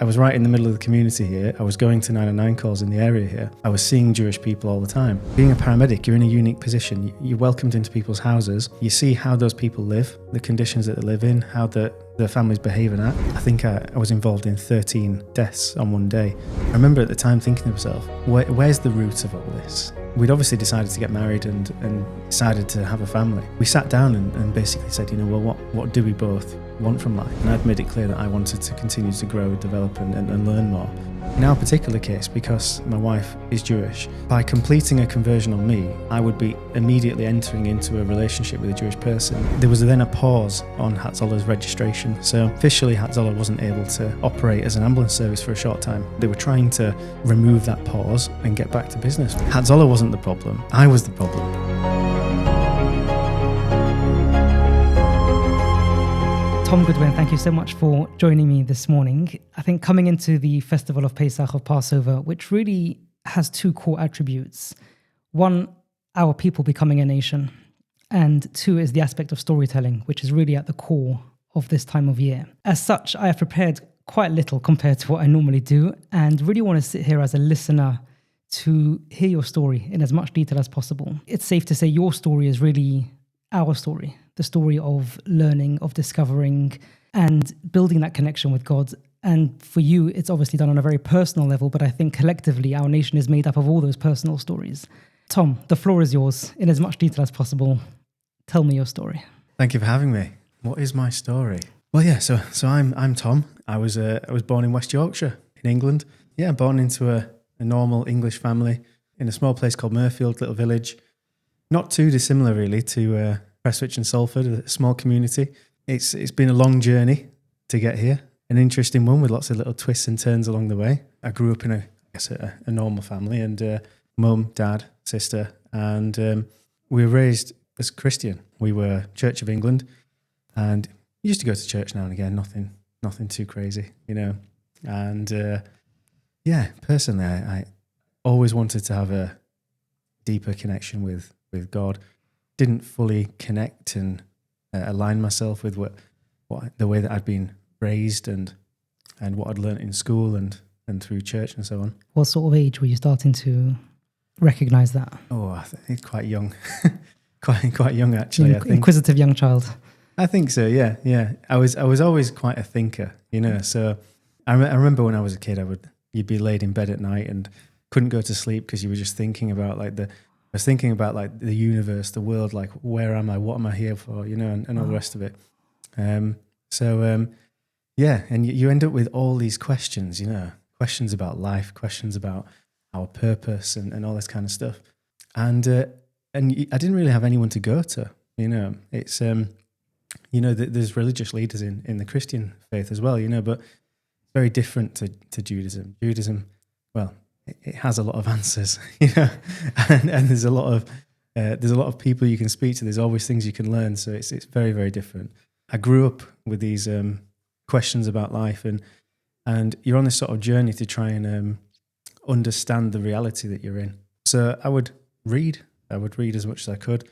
I was right in the middle of the community here. I was going to 909 calls in the area here. I was seeing Jewish people all the time. Being a paramedic, you're in a unique position. You're welcomed into people's houses. You see how those people live, the conditions that they live in, how their families behave and act. I think I was involved in 13 deaths on one day. I remember at the time thinking to myself, where's the root of all this? We'd obviously decided to get married and decided to have a family. We sat down and basically said, what do we both want from life? And I'd made it clear that I wanted to continue to grow, develop and learn more. In our particular case, because my wife is Jewish, by completing a conversion on me, I would be immediately entering into a relationship with a Jewish person. There was then a pause on Hatzollah's registration. So officially Hatzolah wasn't able to operate as an ambulance service for a short time. They were trying to remove that pause and get back to business. Hatzolah wasn't the problem. I was the problem. Tom Goodwin, thank you so much for joining me this morning. I think coming into the festival of Pesach, of Passover, which really has two core attributes. One, our people becoming a nation. And two is the aspect of storytelling, which is really at the core of this time of year. As such, I have prepared quite little compared to what I normally do, and really want to sit here as a listener to hear your story in as much detail as possible. It's safe to say your story is really our story. The story of learning, of discovering and building that connection with God. And for you, it's obviously done on a very personal level, but I think collectively our nation is made up of all those personal stories. Tom, the floor is yours in as much detail as possible. Tell me your story. Thank you for having me. What is my story? Well, yeah, so I'm Tom. I was born in West Yorkshire in England. Yeah, born into a normal English family in a small place called Murfield, little village. Not too dissimilar really to Prestwich and Salford, a small community. It's been a long journey to get here, an interesting one with lots of little twists and turns along the way. I grew up in a normal family and mum, dad, sister, and we were raised as Christian. We were Church of England and used to go to church now and again, nothing too crazy, And personally, I always wanted to have a deeper connection with God. Didn't fully connect and align myself with what the way that I'd been raised and what I'd learnt in school and through church and so on. What sort of age were you starting to recognise that? Oh, I think quite young, quite young actually. I think inquisitive young child. I think so. Yeah. I was always quite a thinker, So I remember when I was a kid, you'd be laid in bed at night and couldn't go to sleep because you were just thinking about I was thinking about the universe, the world, where am I, what am I here for, and all the rest of it. And you end up with all these questions, questions about life, questions about our purpose and all this kind of stuff. And I didn't really have anyone to go to, It's, there's religious leaders in the Christian faith as well, but it's very different to Judaism. Judaism, well, it has a lot of answers, and there's a lot of people you can speak to. There's always things you can learn. So it's very, very different. I grew up with these questions about life, and you're on this sort of journey to try and understand the reality that you're in. So I would read as much as I could,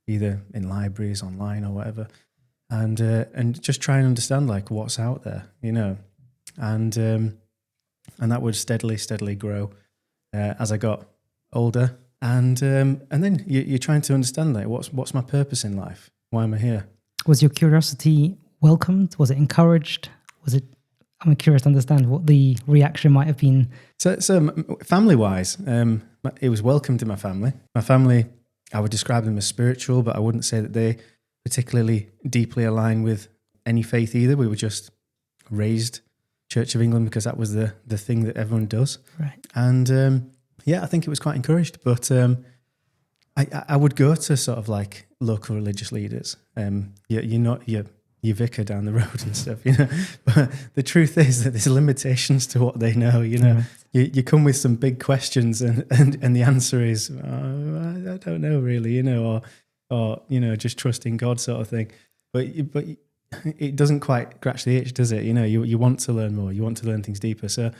either in libraries, online, or whatever, and just try and understand what's out there, and that would steadily grow as I got older. And then you're trying to understand what's my purpose in life? Why am I here? Was your curiosity welcomed? Was it encouraged? I'm curious to understand what the reaction might have been. So family-wise, it was welcomed in my family. My family, I would describe them as spiritual, but I wouldn't say that they particularly deeply align with any faith either. We were just raised Church of England because that was the thing that everyone does. Right. And I think it was quite encouraged. But I would go to sort of local religious leaders. You're not your vicar down the road and stuff, But the truth is that there's limitations to what they know, Right. You come with some big questions and the answer is, I don't know really, or just trusting God sort of thing. But it doesn't quite scratch the itch, does it? You want to learn more. You want to learn things deeper. So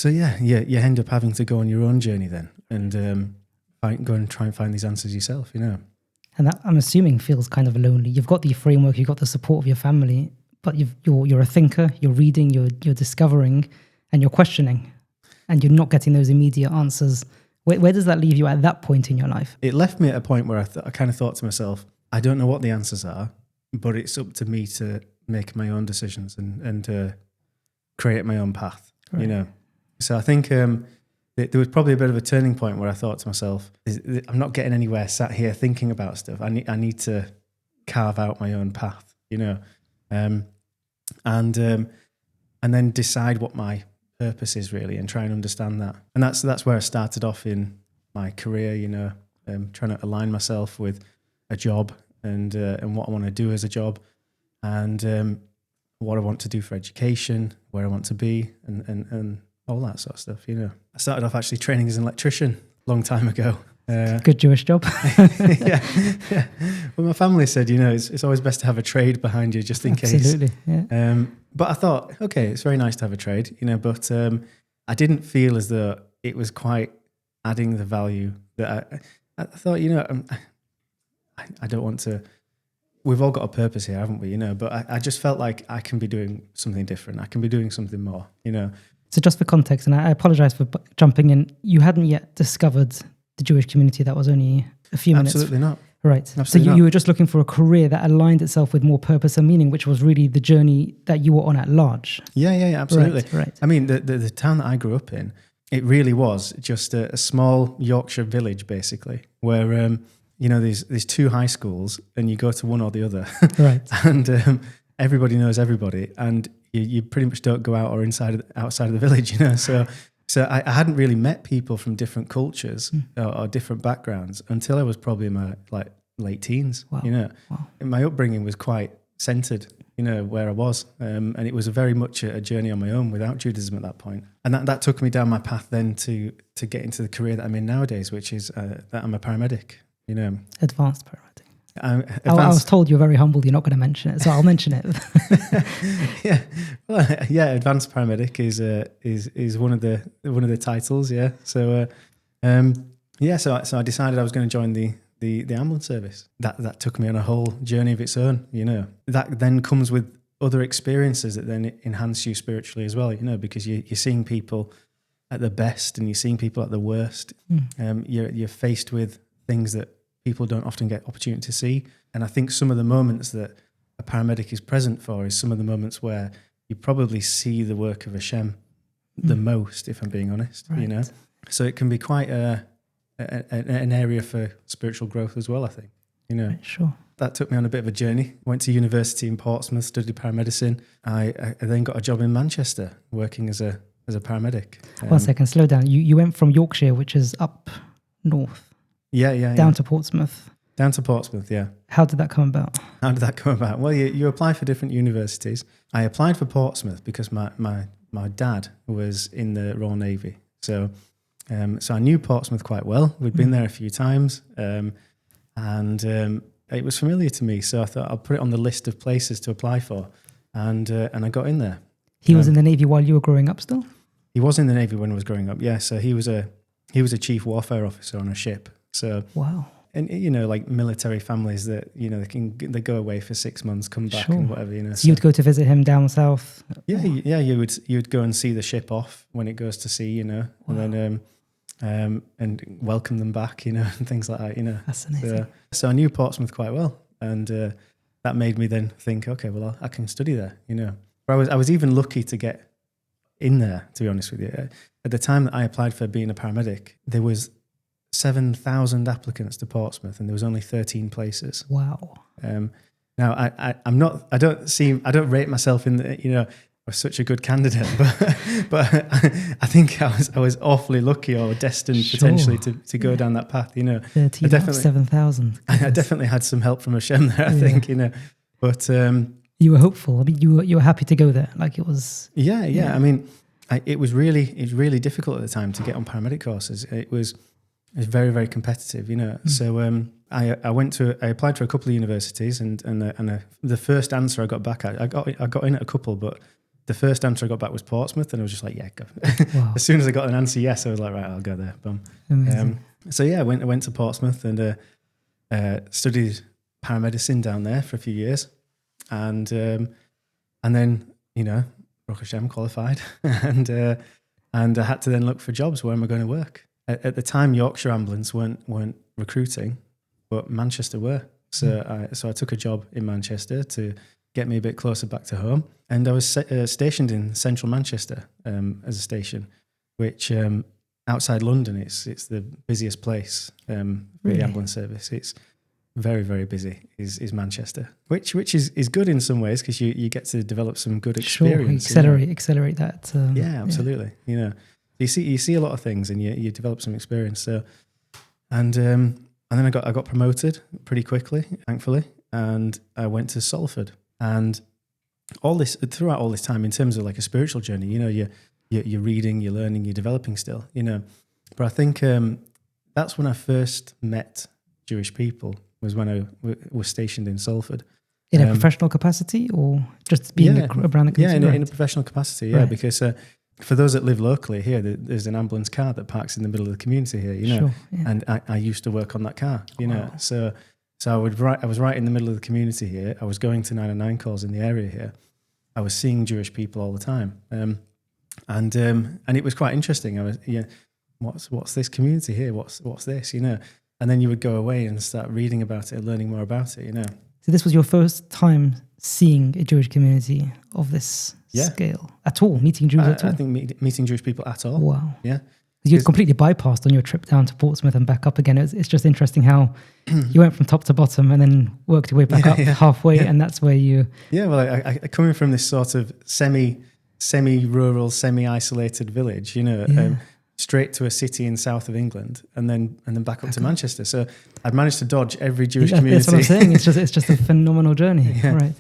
you end up having to go on your own journey then and go and try and find these answers yourself, And that, I'm assuming, feels kind of lonely. You've got the framework, you've got the support of your family, but you're a thinker, you're reading, you're discovering, and you're questioning, and you're not getting those immediate answers. Where does that leave you at that point in your life? It left me at a point where I kind of thought to myself, I don't know what the answers are, but it's up to me to make my own decisions and to create my own path, Right. you know. So I think there was probably a bit of a turning point where I thought to myself, I'm not getting anywhere sat here thinking about stuff. I need to carve out my own path, you know, and then decide what my purpose is really, and try and understand that. And that's where I started off in my career, you know, trying to align myself with a job and what I want to do as a job, and what I want to do for education, where I want to be, and all that sort of stuff, you know. I started off actually training as an electrician a long time ago. Good Jewish job. yeah. Well, my family said, you know, it's always best to have a trade behind you just in case. Absolutely, yeah. But I thought, okay, it's very nice to have a trade, you know, but I didn't feel as though it was quite adding the value that I thought, you know, I don't want to. We've all got a purpose here, haven't we? You know, but I just felt like I can be doing something different. I can be doing something more, you know. So just for context, and I apologize for jumping in, you hadn't yet discovered the Jewish community. That was only a few minutes. Absolutely not. Right. Absolutely so you were just looking for a career that aligned itself with more purpose and meaning, which was really the journey that you were on at large. Yeah, absolutely. Right. I mean, the town that I grew up in, it really was just a small Yorkshire village, basically, where you know, there's two high schools, and you go to one or the other, Right. and everybody knows everybody, and you pretty much don't go out or outside of the village, you know. So I hadn't really met people from different cultures or different backgrounds until I was probably in my late teens. Wow. You know, Wow. And my upbringing was quite centered, you know, where I was, and it was very much a journey on my own without Judaism at that point. And that took me down my path then to get into the career that I'm in nowadays, which is that I'm a paramedic. You know, Advanced paramedic. I advanced, was told you're very humble. You're not going to mention it, so I'll mention it. advanced paramedic is one of the titles. Yeah, so so I decided I was going to join the ambulance service. That took me on a whole journey of its own. You know, that then comes with other experiences that then enhance you spiritually as well. You know, because you're seeing people at the best and you're seeing people at the worst. You're faced with things that people don't often get opportunity to see. And I think some of the moments that a paramedic is present for is some of the moments where you probably see the work of Hashem the most, if I'm being honest, Right. you know. So it can be quite an area for spiritual growth as well, I think, you know. Right, sure. That took me on a bit of a journey. Went to university in Portsmouth, studied paramedicine. I then got a job in Manchester working as a paramedic. 1 second, slow down. You went from Yorkshire, which is up north, down to Portsmouth. Down to Portsmouth, yeah. How did that come about? How did that come about? Well, you apply for different universities. I applied for Portsmouth because my dad was in the Royal Navy. So I knew Portsmouth quite well. We'd been there a few times, and it was familiar to me. So I thought I'll put it on the list of places to apply for, and I got in there. He was in the Navy while you were growing up still? He was in the Navy when I was growing up, yeah. So he was a chief warfare officer on a ship. So Wow. And you know, like military families that, you know, they go away for 6 months, come back Sure. and whatever, you know. So you'd go to visit him down south? Yeah, you'd go and see the ship off when it goes to sea, you know, Wow. and then and welcome them back, you know, and things like that, you know. Fascinating. So I knew Portsmouth quite well, and that made me then think, okay, well, I can study there, you know. But I was even lucky to get in there, to be honest with you. At the time that I applied for being a paramedic, there was 7,000 applicants to Portsmouth, and there was only 13 places. Wow. Now I don't rate myself in the, you know, was such a good candidate, but I think I was awfully lucky or destined potentially to go down that path, you know. 13 out of 7,000. I definitely had some help from Hashem there, I think, you know. But you were hopeful. I mean, you were happy to go there. Like it was. Yeah. I mean, it was really difficult at the time to get on paramedic courses. It was very, very competitive, you know. So I applied for a couple of universities, and the first answer I got back at, I got in at a couple, but the first answer I got back was Portsmouth, and I was just like, yeah, go. Wow. As soon as I got an answer yes, I was like, right, I'll go there. Boom. Amazing. So yeah, I went to Portsmouth and studied paramedicine down there for a few years, and And then, Baruch Hashem qualified and I had to then look for jobs. Where am I going to work? At the time, Yorkshire Ambulance weren't recruiting, but Manchester were. So I took a job in Manchester to get me a bit closer back to home. And I was stationed in central Manchester as a station, which outside London, it's the busiest place for the ambulance service. It's very, very busy is Manchester, which is good in some ways because you get to develop some good experience. Sure, accelerate that. Yeah, absolutely. You see a lot of things and you develop some experience. So, and then I got promoted pretty quickly, thankfully, and I went to Salford. And throughout all this time, in terms of like a spiritual journey, you're reading, you're learning, you're developing still, But I think that's when I first met Jewish people. Was when I was stationed in Salford. In a professional capacity or just being around the community? Yeah, in a professional capacity, yeah. Right. Because for those that live locally here, there's an ambulance car that parks in the middle of the community here, Sure, yeah. And I used to work on that car, So I was right in the middle of the community here. I was going to 909 calls in the area here. I was seeing Jewish people all the time. And it was quite interesting. I was, what's this community here? What's this, And then you would go away and start reading about it, learning more about it, So this was your first time seeing a Jewish community of this scale at all, meeting Jews at all? I think meeting Jewish people at all. Wow. Yeah. You completely bypassed on your trip down to Portsmouth and back up again. It's just interesting how you went from top to bottom and then worked your way back up halfway, and that's where you... Yeah, well, I coming from this sort of semi-rural, semi-isolated village, straight to a city in south of England, and then back up to Manchester. So I'd managed to dodge every Jewish community. That's what I'm saying. It's just a phenomenal journey, right?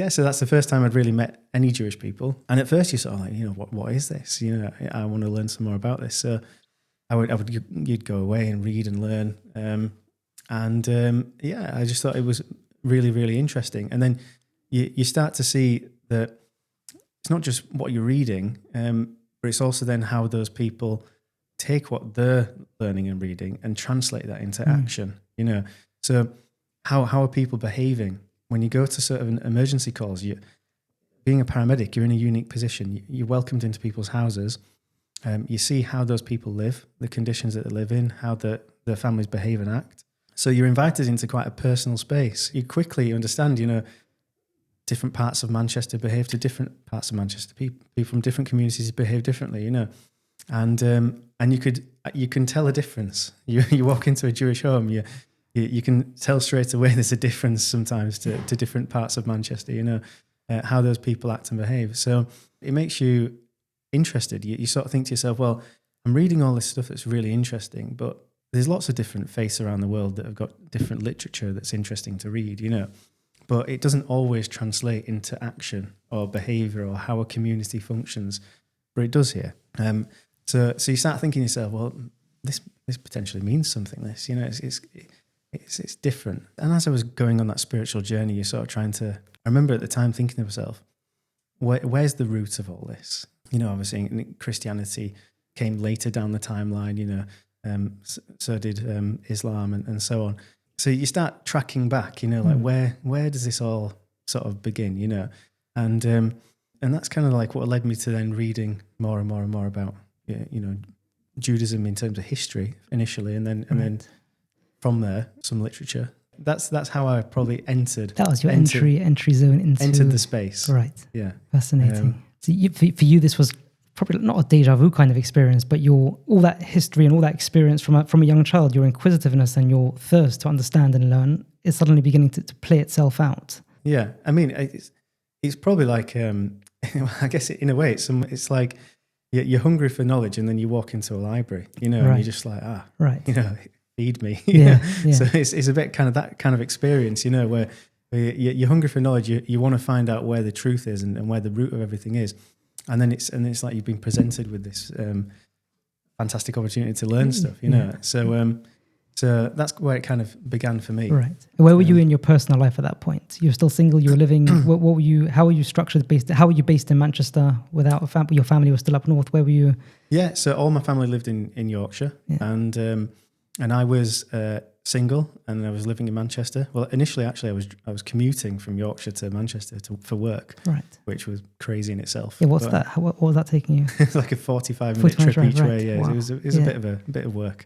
So that's the first time I'd really met any Jewish people. And at first, you sort of like, what is this? I want to learn some more about this. So you'd go away and read and learn, I just thought it was really, really interesting. And then you start to see that it's not just what you're reading. But it's also then how those people take what they're learning and reading and translate that into action, So how are people behaving? When you go to sort of emergency calls, being a paramedic, you're in a unique position. You're welcomed into people's houses. You see how those people live, the conditions that they live in, how their families behave and act. So you're invited into quite a personal space. You quickly understand, different parts of Manchester behave to different parts of Manchester. People from different communities behave differently, and you can tell a difference. You walk into a Jewish home, you can tell straight away there's a difference sometimes to different parts of Manchester, how those people act and behave. So it makes you interested. You sort of think to yourself, well, I'm reading all this stuff that's really interesting, but there's lots of different faiths around the world that have got different literature that's interesting to read, But it doesn't always translate into action or behavior or how a community functions, but it does here. So you start thinking to yourself, well, this potentially means something. It's different. And as I was going on that spiritual journey, you're sort of trying to. I remember at the time thinking to myself, where's the root of all this? Obviously Christianity came later down the timeline. So did Islam and so on. So you start tracking back, where does this all sort of begin, and that's kind of like what led me to then reading more and more and more about, Judaism in terms of history initially, and then from there some literature. That's how I probably entered. That was your entry zone into the space, right? Yeah, fascinating. So for you, this was probably not a deja vu kind of experience, but all that history and all that experience from a young child, your inquisitiveness and your thirst to understand and learn is suddenly beginning to play itself out. Yeah, I mean, it's probably like, I guess in a way, it's like you're hungry for knowledge, and then you walk into a library, and you're just like, right, feed me. Yeah. So it's a bit kind of that kind of experience, where you're hungry for knowledge. You want to find out where the truth is and where the root of everything is. And then it's like you've been presented with this fantastic opportunity to learn stuff, So that's where it kind of began for me. Right. Where were you in your personal life at that point? You were still single. You were living. What were you? How were you structured? How were you based in Manchester without a family? Your family was still up north. Where were you? Yeah. So all my family lived in Yorkshire, and I was single, and I was living in Manchester. Well, initially, actually, I was commuting from Yorkshire to Manchester for work, Right. which was crazy in itself. Yeah, what's that? What was that taking you? It's like a 45-minute trip drive, each right. way. Yeah, Wow. it was a bit of work,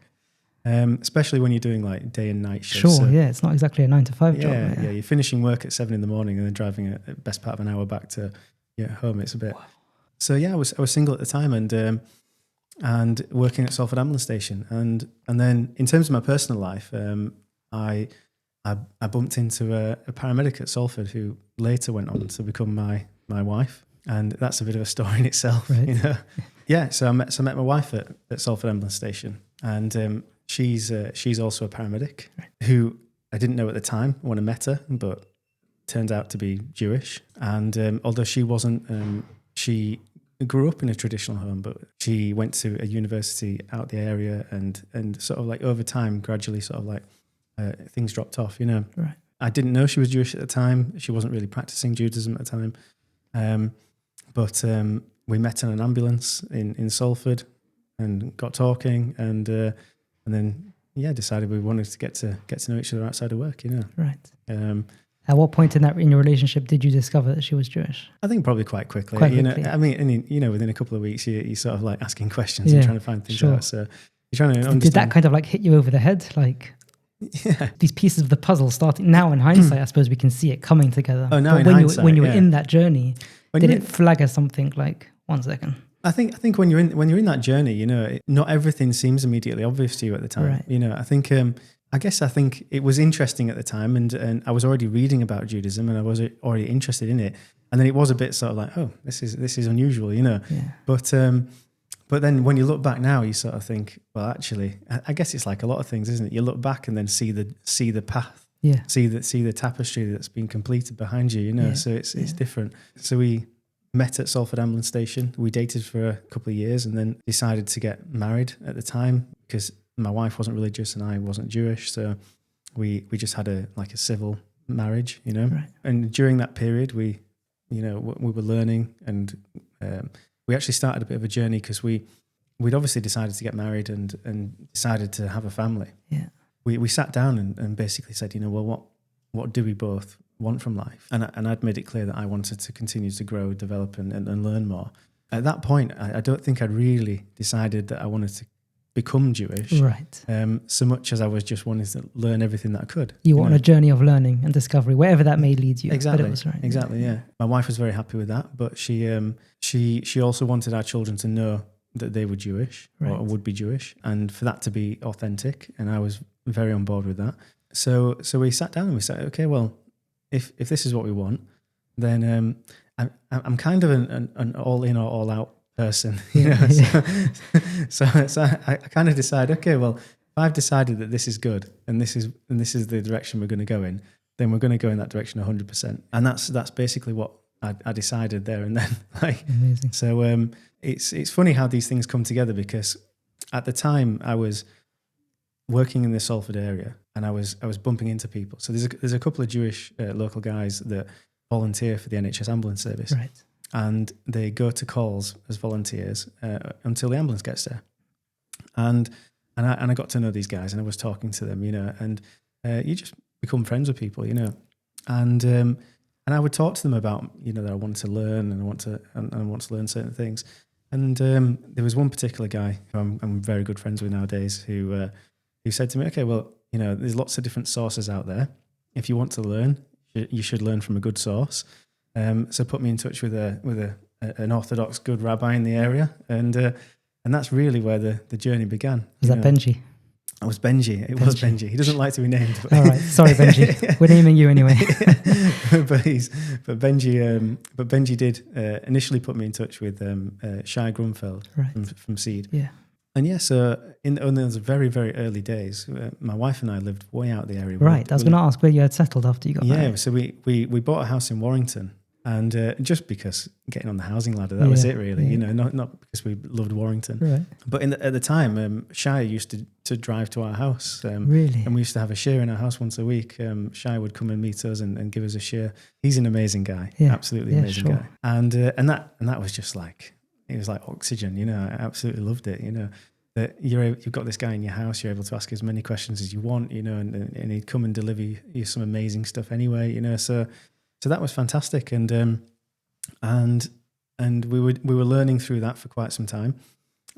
especially when you're doing like day and night shifts. Sure, So, yeah, it's not exactly a 9 to 5 job. yeah, you're finishing work at 7 a.m. and then driving a best part of an hour back to home. It's a bit. Wow. So yeah, I was single at the time and working at Salford Ambulance Station, and then in terms of my personal life, I bumped into a paramedic at Salford who later went on to become my wife, and that's a bit of a story in itself. Right. You know, yeah. So I met my wife at Salford Ambulance Station, and she's also a paramedic who I didn't know at the time when I met her, but turned out to be Jewish. And although she wasn't, she grew up in a traditional home, but she went to a university out the area, and sort of like over time, gradually sort of like things dropped off, you know. Right. I didn't know she was Jewish at the time. She wasn't really practicing Judaism at the time. But we met in an ambulance in Salford and got talking, and then decided we wanted to get to know each other outside of work, you know. Right. At what point in your relationship did you discover that she was Jewish? I think probably quite quickly. Quite you quickly. know, I mean, you know, within a couple of weeks, you sort of like asking questions and trying to find things out. So you're trying to understand. Did that kind of like hit you over the head? Like, these pieces of the puzzle starting now in hindsight, I suppose we can see it coming together. Oh, now but when you were in that journey, did it flag as something like, 1 second? I think when you're in that journey, you know, not everything seems immediately obvious to you at the time. Right. You know, I think it was interesting at the time, and I was already reading about Judaism, and I was already interested in it. And then it was a bit sort of like, oh, this is unusual, you know. Yeah. But then when you look back now, you sort of think, well, actually, I guess it's like a lot of things, isn't it? You look back and then see the path, see the tapestry that's been completed behind you, you know. So it's different. So we met at Salford Ambulance Station. We dated for a couple of years, and then decided to get married at the time because my wife wasn't religious and I wasn't Jewish. So we just had a civil marriage, you know. Right. And during that period, we were learning, and we actually started a bit of a journey because we'd obviously decided to get married and decided to have a family. Yeah. We sat down and basically said, you know, well, what do we both want from life? And I'd made it clear that I wanted to continue to grow, develop, and learn more. At that point, I don't think I'd really decided that I wanted to become Jewish, right? So much as I was just wanting to learn everything that I could. You were on a journey of learning and discovery, wherever that may lead you. Exactly, but it was right. Exactly, yeah. My wife was very happy with that, but she also wanted our children to know that they were Jewish, right, or would be Jewish, and for that to be authentic. And I was very on board with that. So we sat down and we said, okay, well, if this is what we want, then I'm kind of an all in or all out person, you know. So I kind of decide, okay, well, if I've decided that this is good and this is the direction we're going to go in, then we're going to go in that direction 100%. And that's basically what I decided there and then. Amazing. So it's funny how these things come together, because at the time I was working in the Salford area and I was bumping into people. So there's a couple of Jewish local guys that volunteer for the NHS ambulance service. Right. And they go to calls as volunteers until the ambulance gets there. And I got to know these guys, and I was talking to them, you know, and you just become friends with people, you know. And I would talk to them about, you know, that I wanted to learn and I want to learn certain things. And there was one particular guy who I'm very good friends with nowadays who said to me, okay, well, you know, there's lots of different sources out there. If you want to learn, you should learn from a good source. So put me in touch with an Orthodox good rabbi in the area, and that's really where the journey began. Was that Benji? It was Benji. It was Benji. He doesn't like to be named. All right, sorry, Benji. We're naming you anyway. but Benji did initially put me in touch with Shai Grunfeld from Seed. Yeah. And so in those very, very early days, my wife and I lived way out the area. Right. I was going to ask where you had settled after you got married. Yeah. So we bought a house in Warrington, and just because getting on the housing ladder, that was it really. Yeah. You know, not because we loved Warrington. Right. But at the time, Shai used to drive to our house. Really? And we used to have a share in our house once a week. Shai would come and meet us and give us a share. He's an amazing guy. Yeah. Absolutely amazing guy. And that was just like, it was like oxygen, you know. I absolutely loved it, you know. that you've got this guy in your house, you're able to ask as many questions as you want, and he'd come and deliver you some amazing stuff anyway, so that was fantastic. And we were learning through that for quite some time,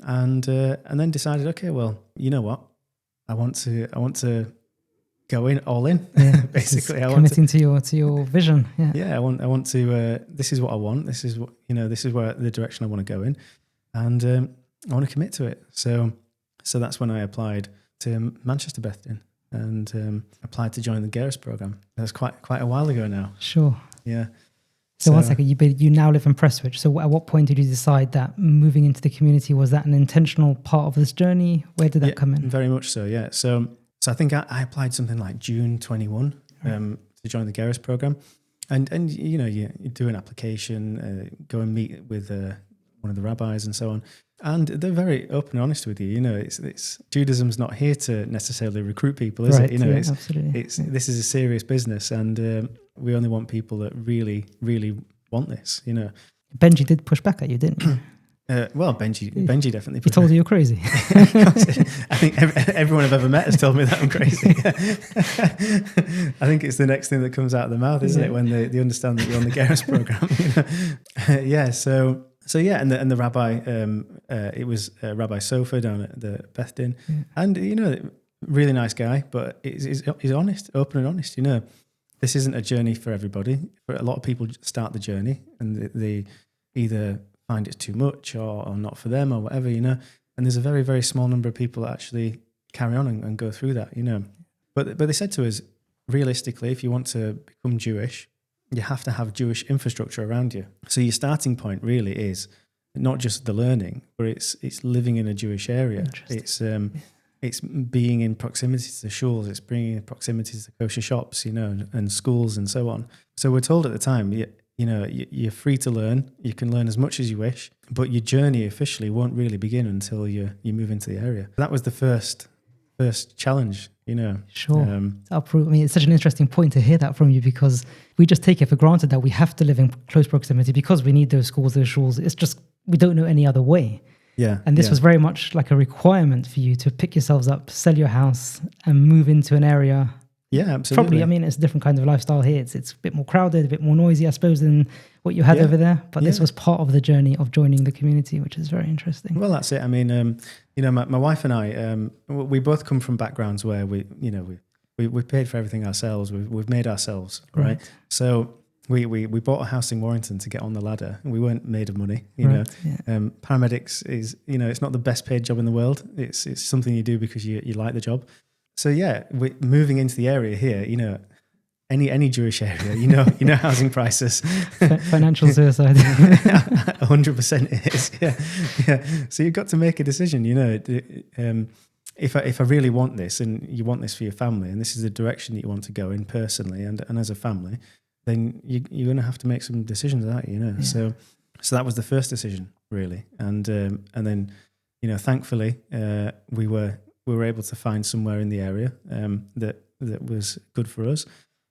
and then decided, okay, well, you know what, I want to go all in. Yeah, basically, committing to your vision. I want to. This is what I want. This is what This is where the direction I want to go in, and I want to commit to it. So that's when I applied to Manchester Bethlehem and applied to join the Geras program. That's quite a while ago now. Sure. Yeah. So 1 second, you now live in Prestwich. So at what point did you decide that moving into the community, was that an intentional part of this journey? Where did that come in? Very much so, yeah. So I think I applied something like June 21 to join the Geras program. And you do an application, go and meet with one of the rabbis and so on. And they're very open and honest with you. It's Judaism's not here to necessarily recruit people, is it? Absolutely. This is a serious business, and we only want people that really, really want this. Benji did push back at you, didn't you? Well, Benji definitely. He told you you're crazy. I think everyone I've ever met has told me that I'm crazy. I think it's the next thing that comes out of the mouth, isn't it? When they understand that you're on the Geras program. Yeah. So yeah, and the rabbi, it was Rabbi Sofer down at the Beth Din, and really nice guy, but he's honest, open and honest. This isn't a journey for everybody. For a lot of people start the journey and they either find it's too much or not for them or whatever, and there's a very, very small number of people that actually carry on and go through that, But they said to us, realistically, if you want to become Jewish, you have to have Jewish infrastructure around you. So your starting point really is not just the learning, but it's living in a Jewish area. It's being in proximity to the shuls. It's bringing in proximity to the kosher shops, and schools and so on. So we're told at the time, you're free to learn. You can learn as much as you wish, but your journey officially won't really begin until you move into the area. That was the first challenge, Sure. It's such an interesting point to hear that from you, because we just take it for granted that we have to live in close proximity because we need those schools, those shuls. It's just, we don't know any other way. Yeah. And this was very much like a requirement for you to pick yourselves up, sell your house and move into an area. Yeah, absolutely. Probably, it's a different kind of lifestyle here. It's a bit more crowded, a bit more noisy, I suppose, than what you had over there. But this was part of the journey of joining the community, which is very interesting. Well, that's it. My wife and I, we both come from backgrounds where we paid for everything ourselves. We've made ourselves, right? So we bought a house in Warrington to get on the ladder. We weren't made of money, Paramedics is, it's not the best paid job in the world. It's something you do because you like the job. So yeah, we're moving into the area here, any Jewish area, housing prices. Financial suicide. 100% it is. Yeah. So you've got to make a decision, if I really want this and you want this for your family and this is the direction that you want to go in personally and as a family, then you're going to have to make some decisions, aren't you? Yeah. So that was the first decision, really. And then, thankfully, we were able to find somewhere in the area that was good for us.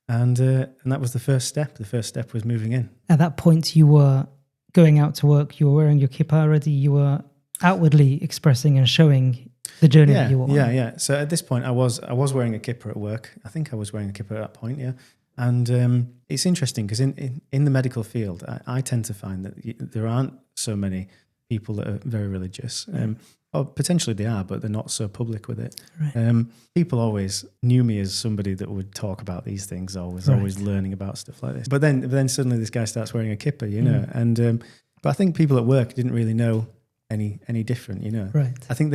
And that was the first step. The first step was moving in. At that point, you were going out to work. You were wearing your kippah already. You were outwardly expressing and showing the journey that you were on. Yeah. So at this point, I was wearing a kippah at work. I think I was wearing a kippah at that point, yeah. And it's interesting because in the medical field, I tend to find that there aren't so many people that are very religious. Or potentially they are, but they're not so public with it. Right. People always knew me as somebody that would talk about these things, always learning about stuff like this. But then suddenly this guy starts wearing a kippah, and but I think people at work didn't really know any different, Right. I think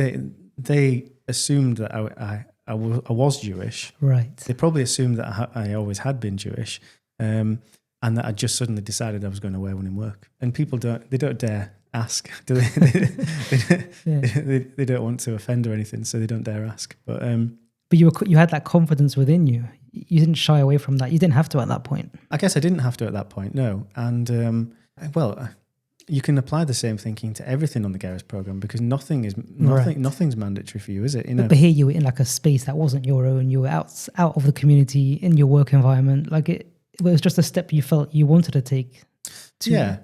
they assumed that I was Jewish. Right. They probably assumed that I always had been Jewish, and that I just suddenly decided I was going to wear one in work. And people don't dare ask, do they? They don't want to offend or anything, so they don't dare ask. But you had that confidence within you. You didn't shy away from that. You didn't have to at that point. I guess I didn't have to at that point, no. And you can apply the same thinking to everything on the Geras program because nothing's mandatory for you, is it? But here you were in like a space that wasn't your own. You were out of the community in your work environment. Like it was just a step you felt you wanted to take. Yeah.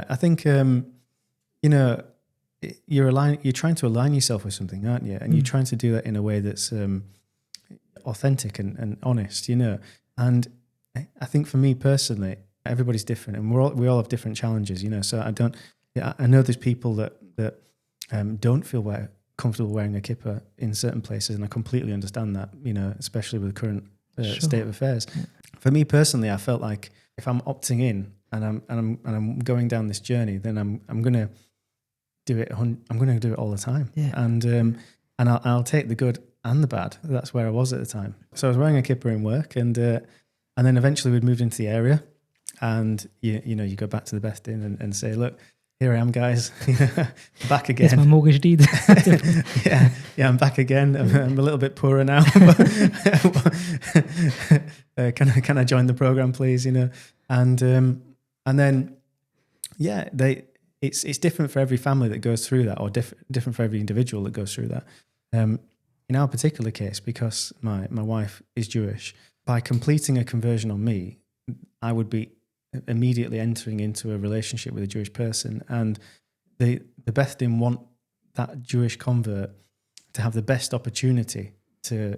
I think. you're trying to align yourself with something, aren't you? And you're trying to do that in a way that's authentic and honest, And I think for me personally, everybody's different, and we all have different challenges, So I know there's people that don't feel comfortable wearing a kippah in certain places, and I completely understand that, especially with the current state of affairs. Yeah. For me personally, I felt like if I'm opting in and I'm going down this journey, then I'm gonna do it. I'm gonna do it all the time, and I'll take the good and the bad. That's where I was at the time. So I was wearing a kippah in work, and then eventually we'd moved into the area, and you go back to the Beth Din and say, look, here I am, guys, back again. It's my mortgage deed. yeah, I'm back again. I'm a little bit poorer now. Can I join the program, please? And then it's different for every family that goes through that, or different for every individual that goes through that. In our particular case, because my wife is Jewish, by completing a conversion on me, I would be immediately entering into a relationship with a Jewish person, and the Beth Din want that Jewish convert to have the best opportunity to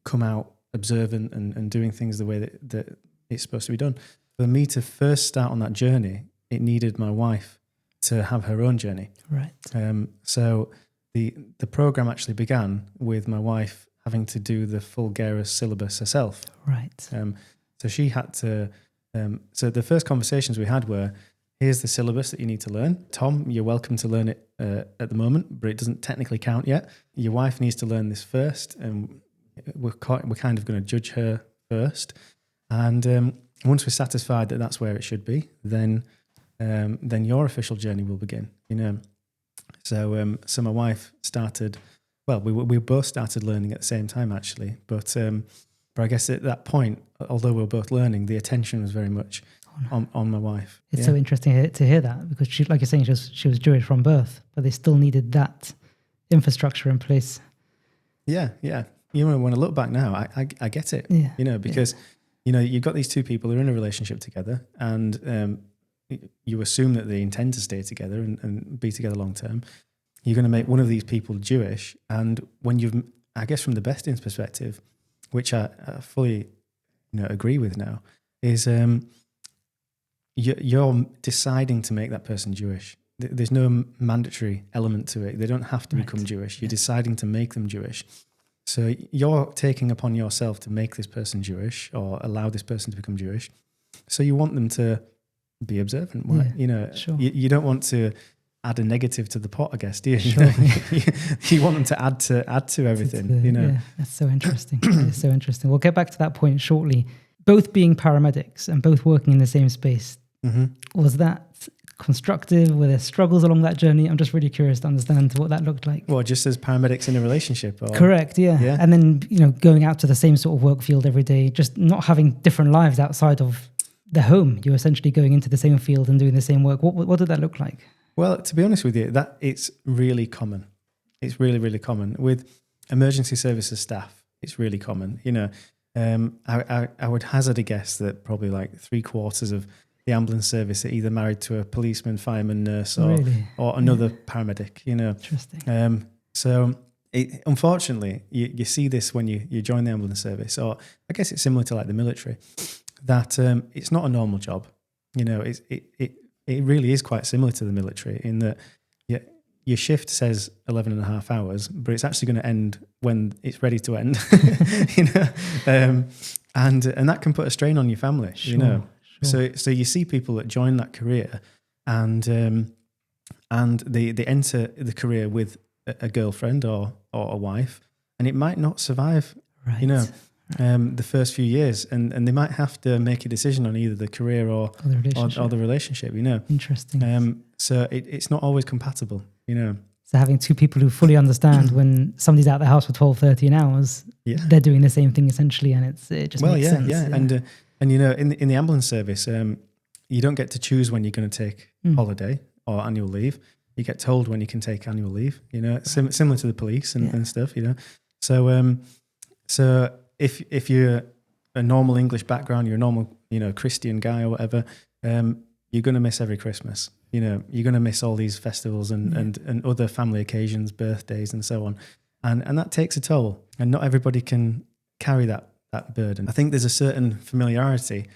come out observant and doing things the way that it's supposed to be done. For me to first start on that journey, it needed my wife to have her own journey. Right. So the program actually began with my wife having to do the full Gerus syllabus herself. Right. So she had to. So the first conversations we had were, here's the syllabus that you need to learn. Tom, you're welcome to learn it at the moment, but it doesn't technically count yet. Your wife needs to learn this first, and we're kind of going to judge her first. And once we're satisfied that that's where it should be, then your official journey will begin. So my wife started. Well, we both started learning at the same time, actually, but I guess at that point, although we were both learning, the attention was very much on my wife. It's so interesting to hear that, because she, like you're saying, she was Jewish from birth, but they still needed that infrastructure in place. Yeah. When I look back now, I get it. Yeah. Because you've got these two people who are in a relationship together, and you assume that they intend to stay together and be together long term. You're going to make one of these people Jewish, and when I guess from the Beth Din's perspective, which I fully agree with now, is you're deciding to make that person Jewish. There's no mandatory element to it. They don't have to become Jewish. You're deciding to make them Jewish. So you're taking upon yourself to make this person Jewish, or allow this person to become Jewish. So you want them to be observant. Sure. You don't want to add a negative to the pot, I guess, do you? Sure. You want them to add to everything. Yeah, that's so interesting. It's so interesting. We'll get back to that point shortly. Both being paramedics and both working in the same space, was that constructive? Were there struggles along that journey? I'm just really curious to understand what that looked like. Well, just as paramedics in a relationship? Or? Correct, yeah. And then, going out to the same sort of work field every day, just not having different lives outside of the home. You're essentially going into the same field and doing the same work. What did that look like? Well, to be honest with you, that it's really common. It's really, really common. With emergency services staff, it's really common. I would hazard a guess that probably like 3/4 of the ambulance service are either married to a policeman, fireman, nurse, or another paramedic. Interesting. So unfortunately, you see this when you join the ambulance service, or I guess it's similar to like the military, that it's not a normal job. It really is quite similar to the military in that your shift says 11 and a half hours, but it's actually going to end when it's ready to end, and that can put a strain on your family, Sure. So you see people that join that career and they enter the career with a girlfriend or a wife, and it might not survive, the first few years, and they might have to make a decision on either the career or the relationship. Interesting. So it's not always compatible. So having two people who fully understand when somebody's out of the house for 12, 13 hours, they're doing the same thing essentially, and it just makes sense. Yeah. And in the ambulance service, you don't get to choose when you're going to take holiday or annual leave. You get told when you can take annual leave. Similar to the police and stuff. So if you're a normal English background, you're a normal Christian guy or whatever, you're going to miss every Christmas. You're going to miss all these festivals and other family occasions, birthdays and so on. And that takes a toll. And not everybody can carry that burden. I think there's a certain familiarity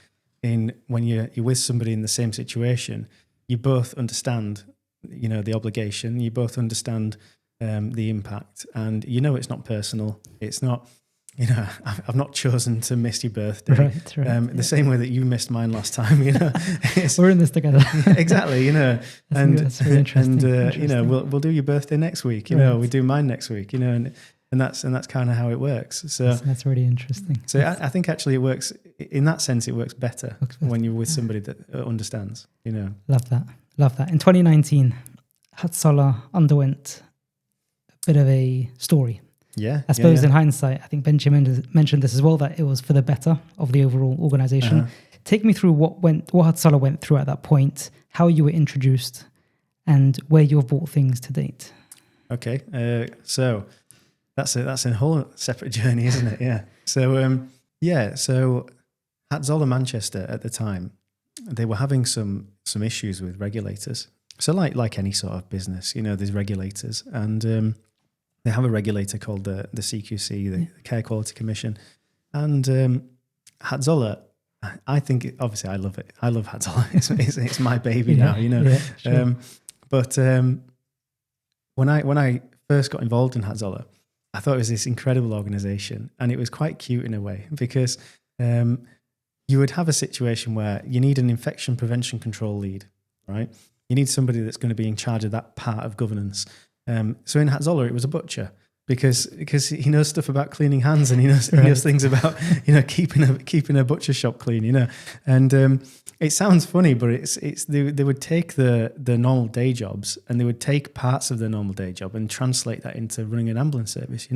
in when you're with somebody in the same situation. You both understand, the obligation. You both understand the impact. And it's not personal. It's not... I've not chosen to miss your birthday. Right. The same way that you missed mine last time. We're in this together. Exactly. That's really interesting. And we'll do your birthday next week. We do mine next week. And that's kind of how it works. So that's really interesting. So I think actually it works in that sense. It works better when you're with somebody that understands. Love that. In 2019, Hatzolah underwent a bit of a story. Yeah, I suppose in hindsight, I think Benjamin mentioned this as well, that it was for the better of the overall organization. Uh-huh. Take me through what Hatzolah went through at that point, how you were introduced, and where you've brought things to date. Okay, so that's a whole separate journey, isn't it? Yeah. So Hatzolah Manchester at the time, they were having some issues with regulators. So like any sort of business, there's regulators, and they have a regulator called the CQC, the Care Quality Commission. And Hatzolah, I think, obviously I love it. I love Hatzolah. It's my baby now, Yeah, sure. But when I first got involved in Hatzolah, I thought it was this incredible organization. And it was quite cute in a way because you would have a situation where you need an infection prevention control lead, right? You need somebody that's going to be in charge of that part of governance. So in Hatzolah, it was a butcher because he knows stuff about cleaning hands and he knows things about keeping a butcher shop clean, and it sounds funny, but it's they would take the normal day jobs and they would take parts of the normal day job and translate that into running an ambulance service,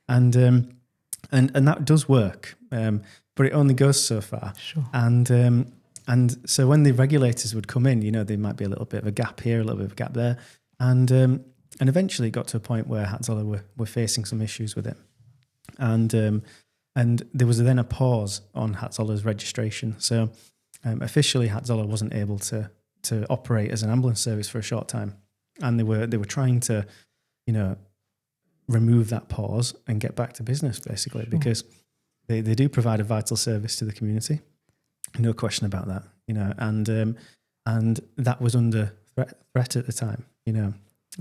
and that does work, but it only goes so far. Sure. And so when the regulators would come in, there might be a little bit of a gap here, a little bit of a gap there, and eventually it got to a point where Hatzolah were facing some issues with it. And there was then a pause on Hatzolah's registration. So officially Hatzolah wasn't able to operate as an ambulance service for a short time. And they were trying to, remove that pause and get back to business, basically, sure. Because they do provide a vital service to the community. No question about that, and that was under threat at the time,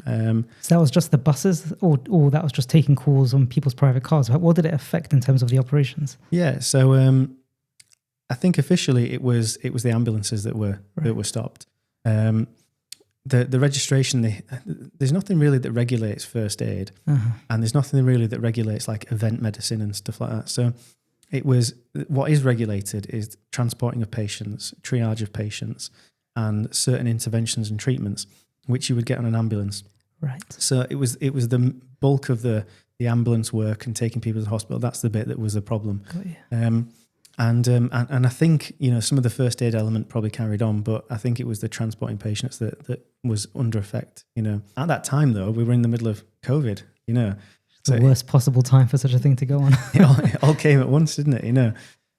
So that was just the buses, or that was just taking calls on people's private cars? What did it affect in terms of the operations? Yeah, so I think officially it was the ambulances that were stopped. The registration, there's nothing really that regulates first aid, and there's nothing really that regulates like event medicine and stuff like that. So what is regulated is transporting of patients, triage of patients, and certain interventions and treatments, which you would get on an ambulance. Right. So it was the bulk of the ambulance work and taking people to the hospital. That's the bit that was the problem. Got you. And I think some of the first aid element probably carried on, but I think it was the transporting patients that was under effect. At that time though, we were in the middle of COVID. The worst possible time for such a thing to go on. it all came at once, didn't it?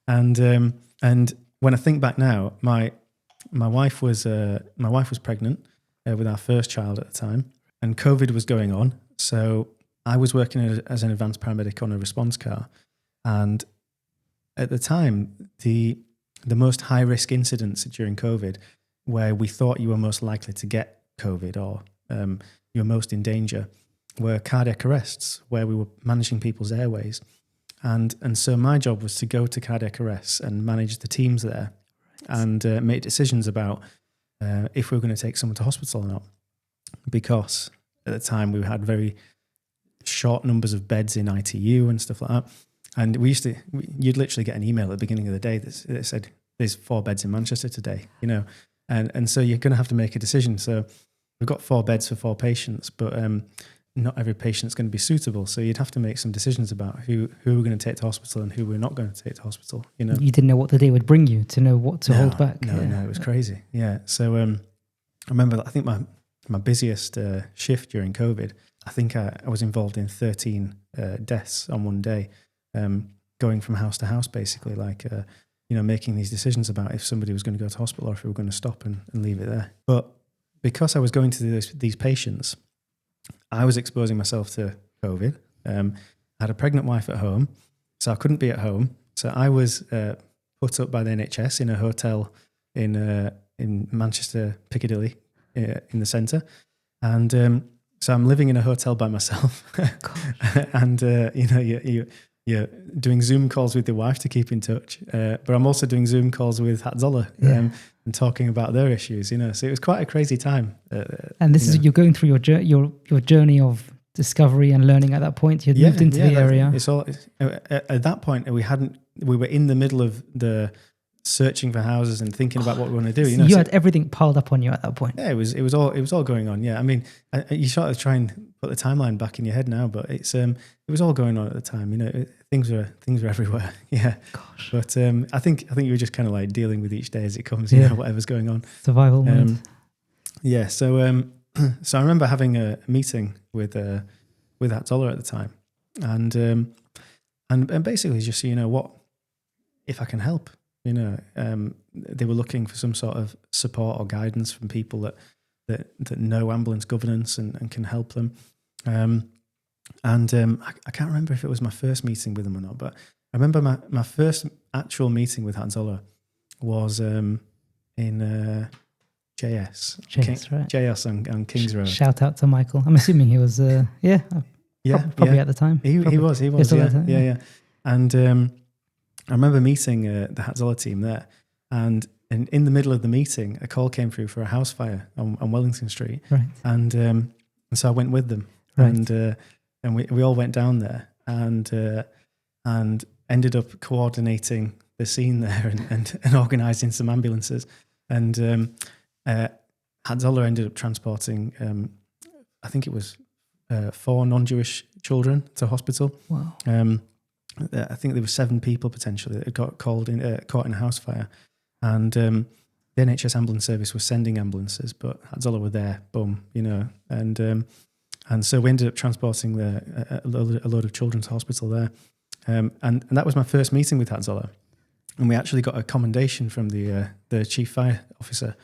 And when I think back now, my wife was pregnant with our first child at the time, and COVID was going on. So I was working as an advanced paramedic on a response car, and at the time, the most high risk incidents during COVID, where we thought you were most likely to get COVID or you were most in danger, were cardiac arrests, where we were managing people's airways. And so my job was to go to cardiac arrests and manage the teams there, and make decisions about if we were going to take someone to hospital or not. Because at the time we had very short numbers of beds in ITU and stuff like that. And you'd literally get an email at the beginning of the day that said, there's 4 beds in Manchester today, and so you're going to have to make a decision. So we've got 4 beds for 4 patients, but not every patient's going to be suitable. So you'd have to make some decisions about who we're going to take to hospital and who we're not going to take to hospital. You didn't know what the day would bring you to know what to hold back. No, it was crazy. Yeah. So I remember, I think my busiest shift during COVID, I think I was involved in 13 deaths on one day, going from house to house, basically, like making these decisions about if somebody was going to go to hospital or if we were going to stop and leave it there. But because I was going to these patients, I was exposing myself to COVID. I had a pregnant wife at home, so I couldn't be at home. So I was put up by the NHS in a hotel in Manchester, Piccadilly, in the centre. And so I'm living in a hotel by myself. And, you're doing Zoom calls with your wife to keep in touch. But I'm also doing Zoom calls with Hatzolah and talking about their issues, So it was quite a crazy time. And this is, you're going through your journey of discovery and learning at that point. You'd moved into the area. At that point, we were in the middle of the searching for houses and thinking about what we want to do. So you had everything piled up on you at that point. Yeah, it was all going on. Yeah, I mean, you sort of try and put the timeline back in your head now, but it was all going on at the time. Things were everywhere. Yeah, gosh. But I think you were just kind of like dealing with each day as it comes. Whatever's going on. Survival mode. Yeah. So I remember having a meeting with Hatzolah at the time, and basically just what if I can help. They were looking for some sort of support or guidance from people that know ambulance governance and can help them. I can't remember if it was my first meeting with them or not, but I remember my first actual meeting with Hatzolah was in JS. Right. JS on Kings Road. Shout out to Michael. I'm assuming he was, probably at the time. He was, yeah. And I remember meeting the Hatzolah team there, and in the middle of the meeting, a call came through for a house fire on Wellington Street, right? And so I went with them, right. And we all went down there and ended up coordinating the scene there and organising some ambulances, and Hatzolah ended up transporting, I think it was 4 non-Jewish children to hospital. Wow. I think there were 7 people potentially that got caught in a house fire, and the NHS ambulance service was sending ambulances, but Hatzolah were there, boom, and so we ended up transporting a load of children to hospital there, and that was my first meeting with Hatzolah, and we actually got a commendation from the chief fire officer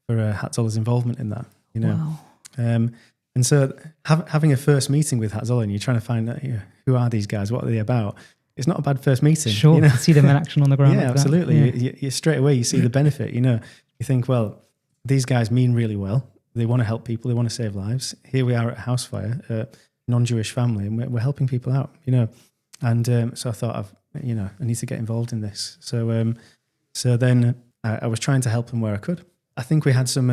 for Hatzolah's involvement in that, Wow. And so having a first meeting with Hatzolah, and you're trying to find out who are these guys, what are they about. It's not a bad first meeting. Sure, see them in action on the ground. Yeah, like absolutely. Yeah. You straight away, you see the benefit. You think, well, these guys mean really well. They want to help people. They want to save lives. Here we are at a house fire, a non-Jewish family, and we're helping people out. And so I thought, I need to get involved in this. So then I was trying to help them where I could. I think we had some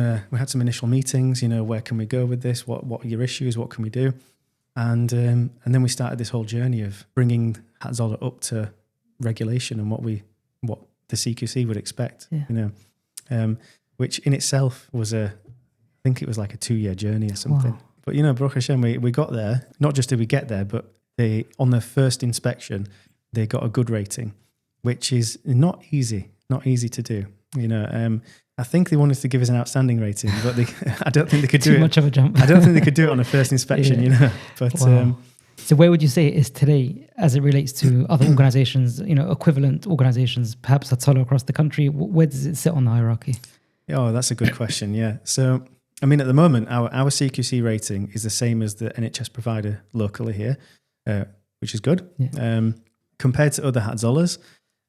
initial meetings. Where can we go with this? What are your issues? What can we do? And then we started this whole journey of bringing Hatzolah up to regulation and what the CQC would expect, which in itself was I think it was like a 2-year journey or something. Wow. But Baruch Hashem, we got there. Not just did we get there, but on their first inspection, they got a good rating, which is not easy to do. I think they wanted to give us an outstanding rating, but I don't think they could do it. Too much of a jump. I don't think they could do it on a first inspection, But wow. So where would you say it is today as it relates to other organizations, equivalent organizations, perhaps Hatzolah across the country? Where does it sit on the hierarchy? Oh, that's a good question, yeah. So, I mean, at the moment, our CQC rating is the same as the NHS provider locally here, which is good. Yeah. Compared to other Hatzolahs,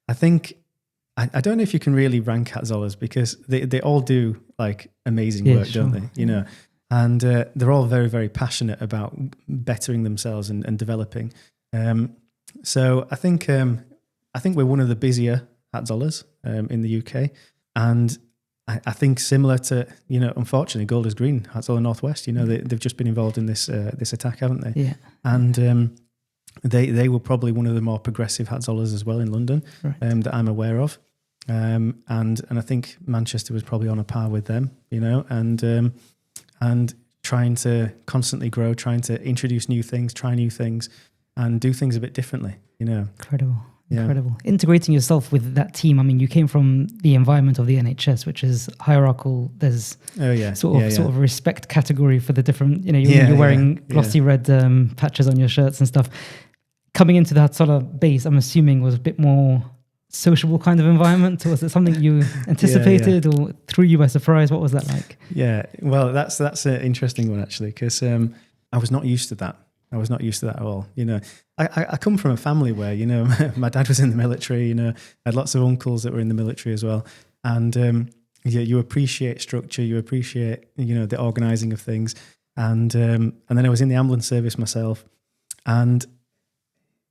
I think... I don't know if you can really rank Hatzolahs because they all do like amazing work, sure. don't they? And they're all very, very passionate about bettering themselves and developing. So I think we're one of the busier Hatzolahs in the UK, and I think similar to unfortunately Golders Green, Hatzolah Northwest. They've just been involved in this attack, haven't they? Yeah. And they were probably one of the more progressive Hatzolahs as well in London, right. That I'm aware of. And I think Manchester was probably on a par with them, and trying to constantly grow, trying to introduce new things, try new things, and do things a bit differently, Incredible. Integrating yourself with that team. I mean, you came from the environment of the NHS, which is hierarchical. There's sort of a respect category for the different, you're wearing glossy red patches on your shirts and stuff. Coming into the Hatzolah base, I'm assuming was a bit more sociable kind of environment, or was it something you anticipated or threw you by surprise? What was that like? Yeah, well, that's an interesting one actually, because I was not used to that. I was not used to that at all. You know, I come from a family where, you know, my dad was in the military. You know, I had lots of uncles that were in the military as well, and you appreciate structure, you appreciate, you know, the organising of things, and then I was in the ambulance service myself, and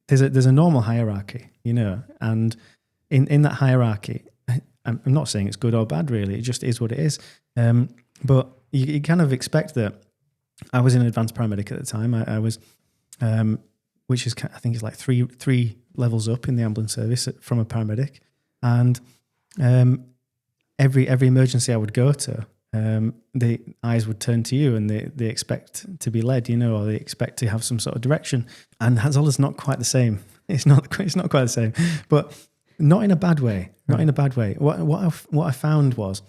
there's a normal hierarchy, you know, and in that hierarchy, I'm not saying it's good or bad really, it just is what it is, but you kind of expect that. I was an advanced paramedic at the time. I was, which is, I think it's like three levels up in the ambulance service from a paramedic, and every emergency I would go to, the eyes would turn to you, and they expect to be led, you know, or they expect to have some sort of direction. And Hatzolah's not quite the same. It's not quite the same, but not in a bad way. Not in a bad way. What I found was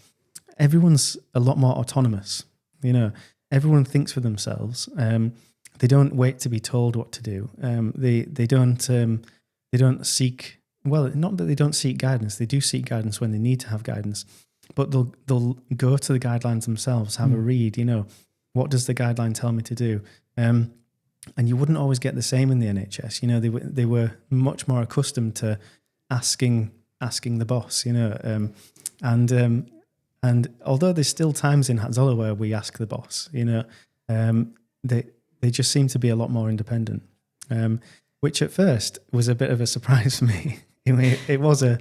everyone's a lot more autonomous. You know, everyone thinks for themselves. They don't wait to be told what to do. They don't seek. Well, not that they don't seek guidance. They do seek guidance when they need to have guidance, but they'll go to the guidelines themselves, have a read. You know, what does the guideline tell me to do? And you wouldn't always get the same in the NHS. You know, they were much more accustomed to asking the boss. You know, and although there's still times in Hatzolah where we ask the boss, you know, they just seem to be a lot more independent, which at first was a bit of a surprise for me. It was a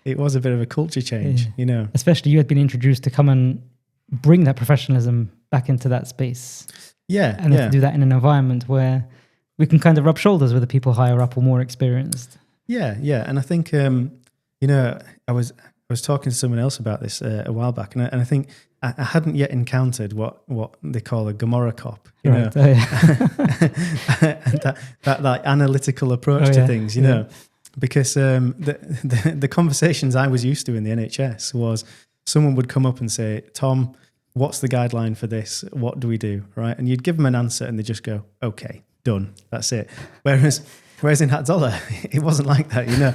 bit of a culture change, you know. Especially you had been introduced to come and bring that professionalism back into that space. Yeah, and to do that in an environment where we can kind of rub shoulders with the people higher up or more experienced. Yeah, and I think you know, I was talking to someone else about this a while back, and I think I hadn't yet encountered what they call a Gomorrah cop, you know, and that like analytical approach to things, you know, because the conversations I was used to in the NHS was someone would come up and say, "Tom, what's the guideline for this? What do we do?" Right, and you'd give them an answer, and they just go, "Okay, done, that's it." Whereas in Hatzolah, it wasn't like that, you know.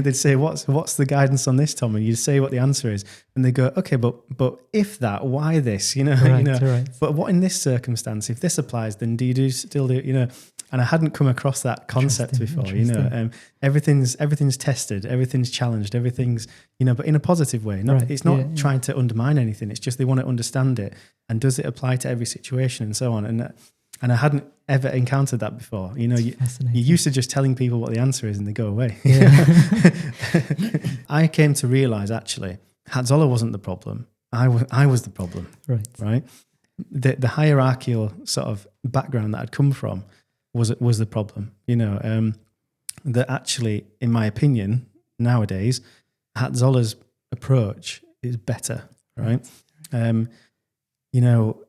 They'd say, "What's the guidance on this, Tom?" And you'd say what the answer is, and they go, "Okay, but if that, why this?" You know, right, you know. Right. But what in this circumstance? If this applies, then do you still do? You know. And I hadn't come across that concept before. You know, everything's tested, everything's challenged, everything's, you know, but in a positive way. It's not trying to undermine anything. It's just they want to understand it, and does it apply to every situation and so on. And I hadn't ever encountered that before. You know, you're used to just telling people what the answer is and they go away. Yeah. I came to realize actually Hatzolah wasn't the problem. I was the problem. Right. The hierarchical sort of background that I'd come from was the problem. You know, that actually, in my opinion, nowadays, Hatzolah's approach is better. Right. You know,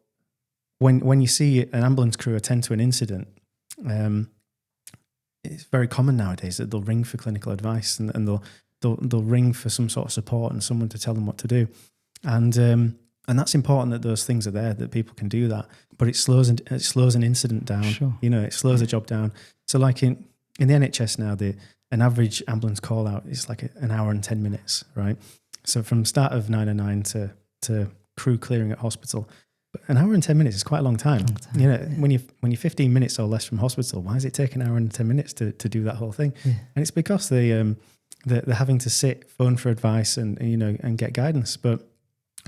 when you see an ambulance crew attend to an incident, it's very common nowadays that they'll ring for clinical advice and they'll ring for some sort of support and someone to tell them what to do, and that's important that those things are there, that people can do that. But it slows an incident down. Sure. You know, it slows a job down. So like in the NHS now, an average ambulance call out is like an hour and 10 minutes, right? So from start of 909 to crew clearing at hospital. An hour and 10 minutes is quite a long time. You know, when you're 15 minutes or less from hospital, why does it take an hour and 10 minutes to do that whole thing? Yeah. And it's because they're having to sit, phone for advice and you know, and get guidance. But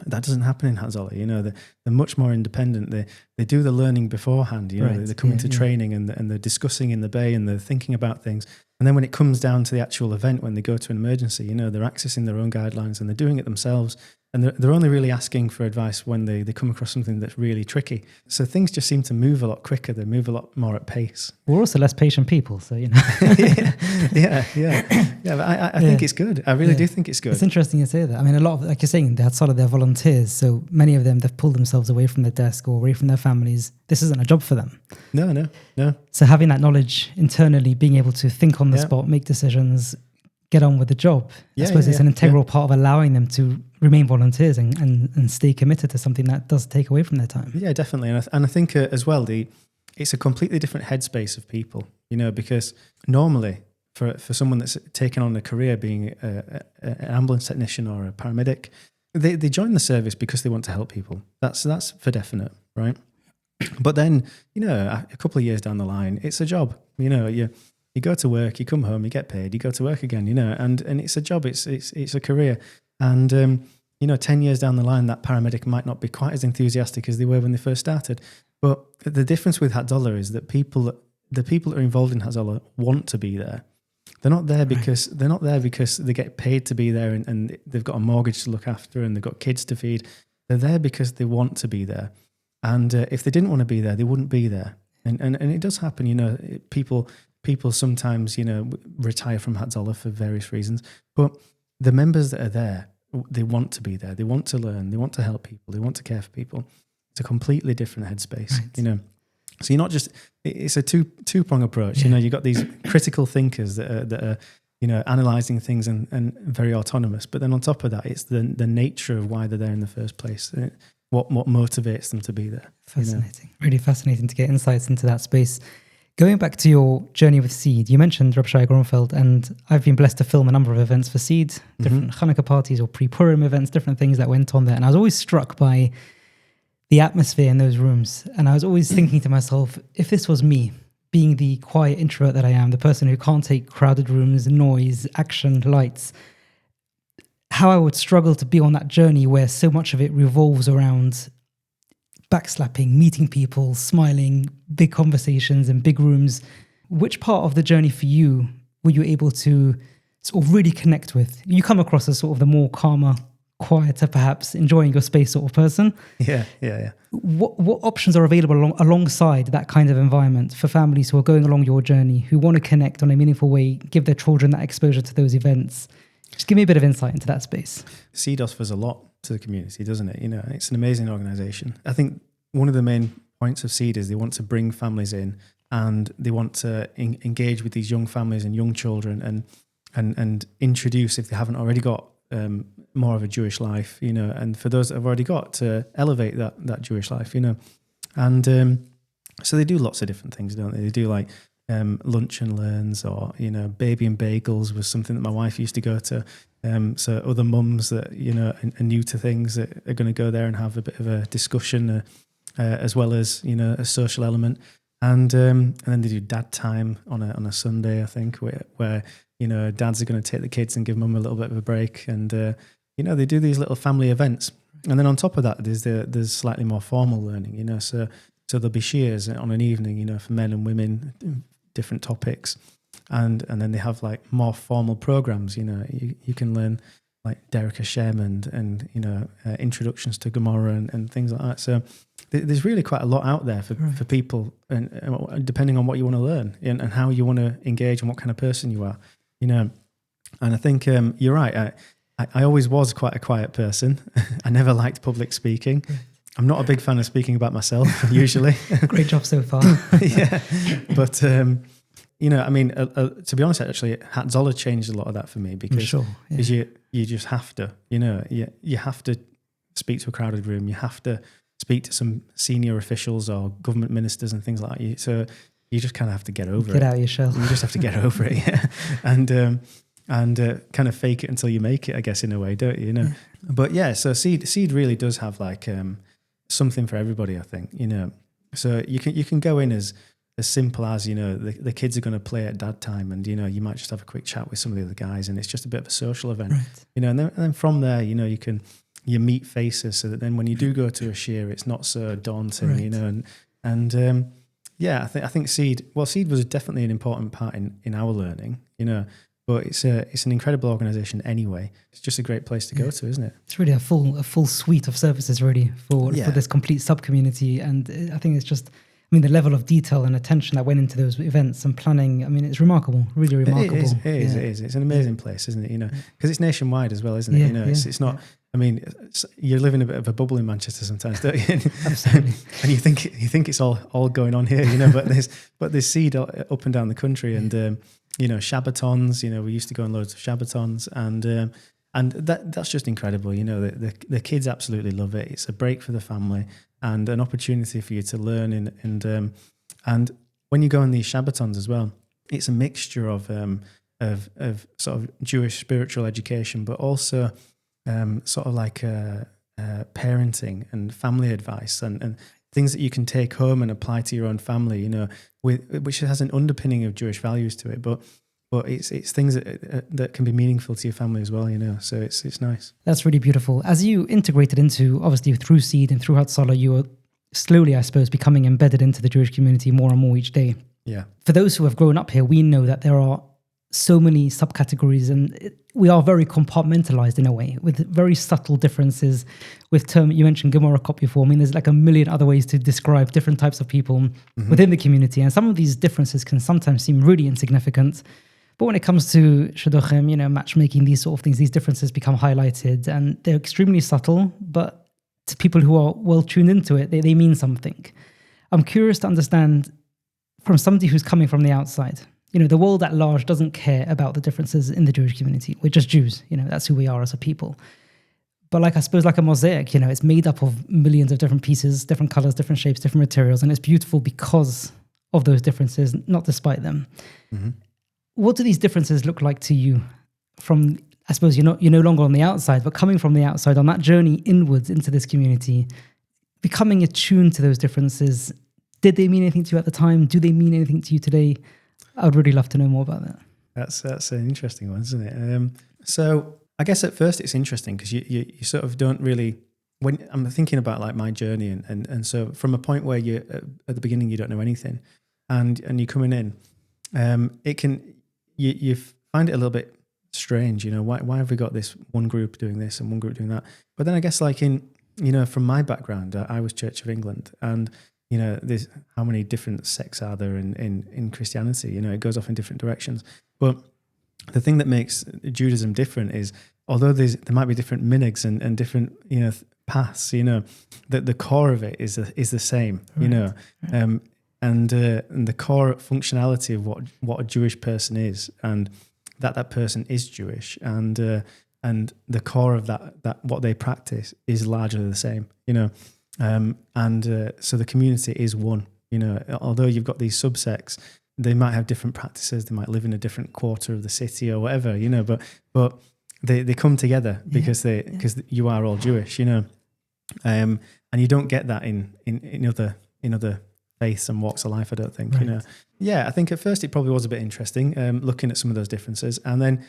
that doesn't happen in Hatzolah. You know, they're much more independent. They do the learning beforehand. You know, they're coming to training and they're discussing in the bay and they're thinking about things. And then when it comes down to the actual event, when they go to an emergency, you know, they're accessing their own guidelines and they're doing it themselves. And they're only really asking for advice when they come across something that's really tricky. So things just seem to move a lot quicker. They move a lot more at pace. We're also less patient people, so, you know. Yeah. But I think it's good. I really do think it's good. It's interesting you say that. I mean, a lot of, like you're saying, they're sort of their volunteers. So many of them, they've pulled themselves away from their desk or away from their families. This isn't a job for them. No. So having that knowledge internally, being able to think on the spot, make decisions, get on with the job. I suppose it's an integral part of allowing them to remain volunteers and stay committed to something that does take away from their time. Yeah, definitely. And I think as well, it's a completely different headspace of people, you know, because normally for someone that's taken on a career being an ambulance technician or a paramedic, they join the service because they want to help people. That's for definite, right? But then, a couple of years down the line, it's a job. You go to work, you come home, you get paid, you go to work again, and it's a job, it's a career. And 10 years down the line, that paramedic might not be quite as enthusiastic as they were when they first started. But the difference with Hatzolah is that the people that are involved in Hatzolah want to be there. They're not there because they get paid to be there and they've got a mortgage to look after and they've got kids to feed. They're there because they want to be there. And if they didn't want to be there, they wouldn't be there. And it does happen, people sometimes, retire from Hatzolah for various reasons. But the members that are there, they want to be there. They want to learn. They want to help people. They want to care for people. It's a completely different headspace, right. So you're not just, it's a two-prong approach. You've got these critical thinkers that are analysing things and very autonomous. But then on top of that, it's the nature of why they're there in the first place. What motivates them to be there. Fascinating. Really fascinating to get insights into that space. Going back to your journey with Seed, you mentioned Reb Shai Gronfeld, and I've been blessed to film a number of events for Seed, different Hanukkah parties or pre-Purim events, different things that went on there. And I was always struck by the atmosphere in those rooms. And I was always thinking to myself, if this was me, being the quiet introvert that I am, the person who can't take crowded rooms, noise, action, lights, how I would struggle to be on that journey where so much of it revolves around backslapping, meeting people, smiling, big conversations and big rooms. Which part of the journey for you were you able to sort of really connect with? You come across as sort of the more calmer, quieter, perhaps enjoying your space sort of person. Yeah. What options are available alongside that kind of environment for families who are going along your journey, who want to connect on a meaningful way, give their children that exposure to those events? Just give me a bit of insight into that space. Seed offers a lot to the community, doesn't it? It's an amazing organisation. I think one of the main points of Seed is they want to bring families in and they want to engage with these young families and young children and introduce, if they haven't already got more of a Jewish life, and for those that have already got, to elevate that Jewish life, and so they do lots of different things, don't they? They do like lunch and learns, or baby and bagels was something that my wife used to go to. So other mums that are new to things that are going to go there and have a bit of a discussion, as well as a social element, and then they do dad time on a Sunday, I think, where dads are going to take the kids and give mum a little bit of a break, and they do these little family events. And then on top of that, there's slightly more formal learning, so there'll be shears on an evening, for men and women, different topics, and then they have like more formal programs. You can learn like Derek Hashem and introductions to Gomorrah and things like that. So there's really quite a lot out there for people, and depending on what you want to learn and how you want to engage and what kind of person you are, And I think you're right. I always was quite a quiet person. I never liked public speaking. I'm not a big fan of speaking about myself usually. Great job so far. Yeah, but to be honest, actually, Hatzolah changed a lot of that for me because you just have to, you have to speak to a crowded room. You have to speak to some senior officials or government ministers and things like that. So you just kind of have to get over it. Get out of your shell. You just have to get over it, yeah. And kind of fake it until you make it, I guess, in a way, don't you? Yeah. But yeah, so Seed really does have like something for everybody, I think. So you can go in as simple as the kids are going to play at dad time, and you might just have a quick chat with some of the other guys, and it's just a bit of a social event, right. And then from there, you meet faces, so that then when you do go to a shear, it's not so daunting, right. and yeah, I think Seed was definitely an important part in our learning, but it's an incredible organisation anyway. It's just a great place to go to, isn't it? It's really a full suite of services really for this complete sub-community. And I think it's just, the level of detail and attention that went into those events and planning, it's remarkable, really remarkable. It is. It's an amazing place, isn't it? Because it's nationwide as well, isn't it? It's not, you live in a bit of a bubble in Manchester sometimes, don't you? Absolutely. And you think it's all going on here, but there's Seed up and down the country, and Shabbatons, we used to go on loads of Shabbatons, and that's just incredible. The kids absolutely love it. It's a break for the family and an opportunity for you to learn. And when you go on these Shabbatons as well, it's a mixture of of sort of Jewish spiritual education, but also sort of like parenting and family advice and things that you can take home and apply to your own family, you know, which has an underpinning of Jewish values to it, but it's things that can be meaningful to your family as well, you know. So it's nice. That's really beautiful. As you integrated into, obviously through Seed and through Hatzolah, you were slowly, I suppose, becoming embedded into the Jewish community more and more each day. Yeah. For those who have grown up here, we know that there are so many subcategories, and we are very compartmentalized in a way, with very subtle differences. With term, you mentioned Gemara cop before. I mean, there's like a million other ways to describe different types of people within the community, and some of these differences can sometimes seem really insignificant. But when it comes to shidduchim, you know, matchmaking, these sort of things, these differences become highlighted, and they're extremely subtle. But to people who are well tuned into it, they mean something. I'm curious to understand from somebody who's coming from the outside. You know, the world at large doesn't care about the differences in the Jewish community. We're just Jews, you know, that's who we are as a people. But like, I suppose like a mosaic, you know, it's made up of millions of different pieces, different colors, different shapes, different materials. And it's beautiful because of those differences, not despite them. Mm-hmm. What do these differences look like to you from, I suppose you're no longer on the outside, but coming from the outside on that journey inwards into this community, becoming attuned to those differences? Did they mean anything to you at the time? Do they mean anything to you today? I would really love to know more about that. That's an interesting one, isn't it? So I guess at first it's interesting because you sort of don't really, when I'm thinking about like my journey and so from a point where you at the beginning you don't know anything and you're coming in, it can, you find it a little bit strange, you know, why have we got this one group doing this and one group doing that? But then I guess like in, you know, from my background, I was Church of England, and you know, there's how many different sects are there in Christianity? You know, it goes off in different directions. But the thing that makes Judaism different is, although there might be different minhags and different, you know, paths, you know, that the core of it is the same, right. You know, and the core functionality of what a Jewish person is, and that person is Jewish, and the core of that what they practice is largely the same, you know. So the community is one, you know, although you've got these subsects, they might have different practices, they might live in a different quarter of the city or whatever, you know, but they come together because because you are all Jewish, you know, and you don't get that in other faiths and walks of life, I don't think, right. You know. Yeah, I think at first it probably was a bit interesting, looking at some of those differences, and then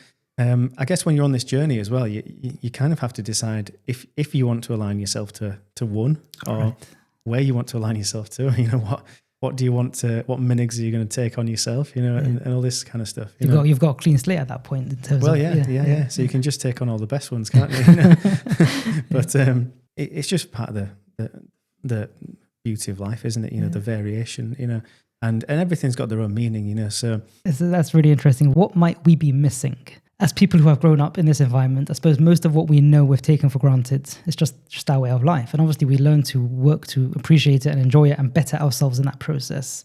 I guess when you're on this journey as well, you kind of have to decide if you want to align yourself to one, or right. Where you want to align yourself to. You know, what do you want to? What minhags are you going to take on yourself? You know, and all this kind of stuff. You've got a clean slate at that point. In terms of, yeah. So you can just take on all the best ones, can't you? You know? But it's just part of the beauty of life, isn't it? You know, the variation. You know. And everything's got their own meaning, you know. So that's really interesting. What might we be missing as people who have grown up in this environment? I suppose most of what we know we've taken for granted. It's just our way of life, and obviously we learn to work to appreciate it and enjoy it and better ourselves in that process.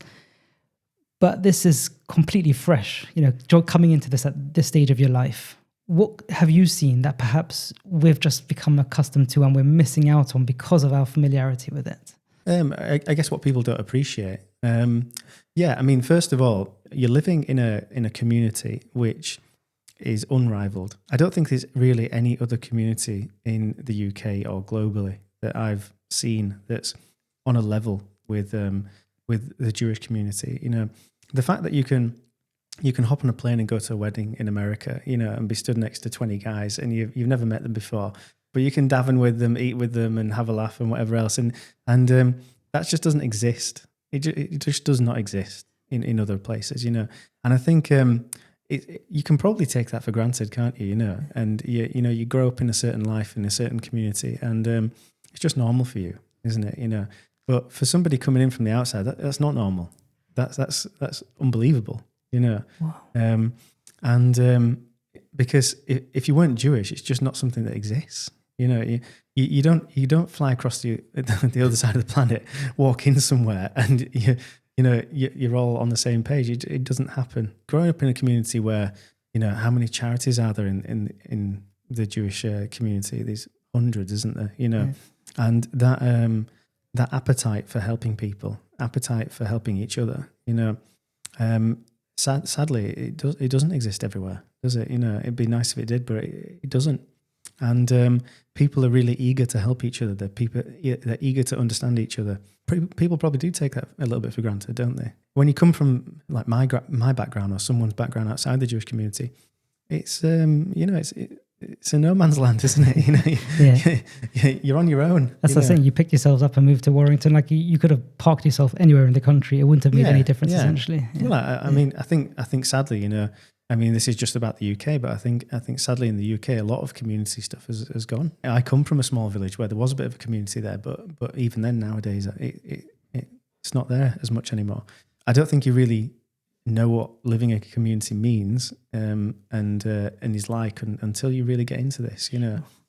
But this is completely fresh, you know, coming into this at this stage of your life. What have you seen that perhaps we've just become accustomed to and we're missing out on because of our familiarity with it? I guess what people don't appreciate. I mean, first of all, you're living in a community which is unrivaled. I don't think there's really any other community in the UK or globally that I've seen that's on a level with the Jewish community. You know, the fact that you can hop on a plane and go to a wedding in America, you know, and be stood next to 20 guys and you've never met them before, but you can daven with them, eat with them, and have a laugh and whatever else, and that just doesn't exist. It just does not exist in other places, you know. And I think you can probably take that for granted, can't you? You know, and you grow up in a certain life in a certain community, and it's just normal for you, isn't it? You know, but for somebody coming in from the outside, that's not normal. That's unbelievable, you know. Wow. Because if you weren't Jewish, it's just not something that exists. You know, you don't fly across the other side of the planet, walk in somewhere, and you're all on the same page. It doesn't happen. Growing up in a community where, you know, how many charities are there in the Jewish community? There's hundreds, isn't there? You know, and that appetite for helping people, appetite for helping each other, you know, sadly, it doesn't exist everywhere, does it? It'd be nice if it did, but it doesn't. And people are really eager to help each other. They're eager to understand each other. People probably do take that a little bit for granted, don't they? When you come from like my background or someone's background outside the Jewish community, it's it's a no man's land, isn't it? You're on your own. That's the thing. You picked yourselves up and moved to Warrington. Like you could have parked yourself anywhere in the country. It wouldn't have made any difference, essentially. Yeah. Well, I mean, I think sadly, I mean, this is just about the UK, but I think sadly in the UK, a lot of community stuff has gone. I come from a small village where there was a bit of a community there, but even then nowadays, it's not there as much anymore. I don't think you really know what living in a community means and is like until you really get into this,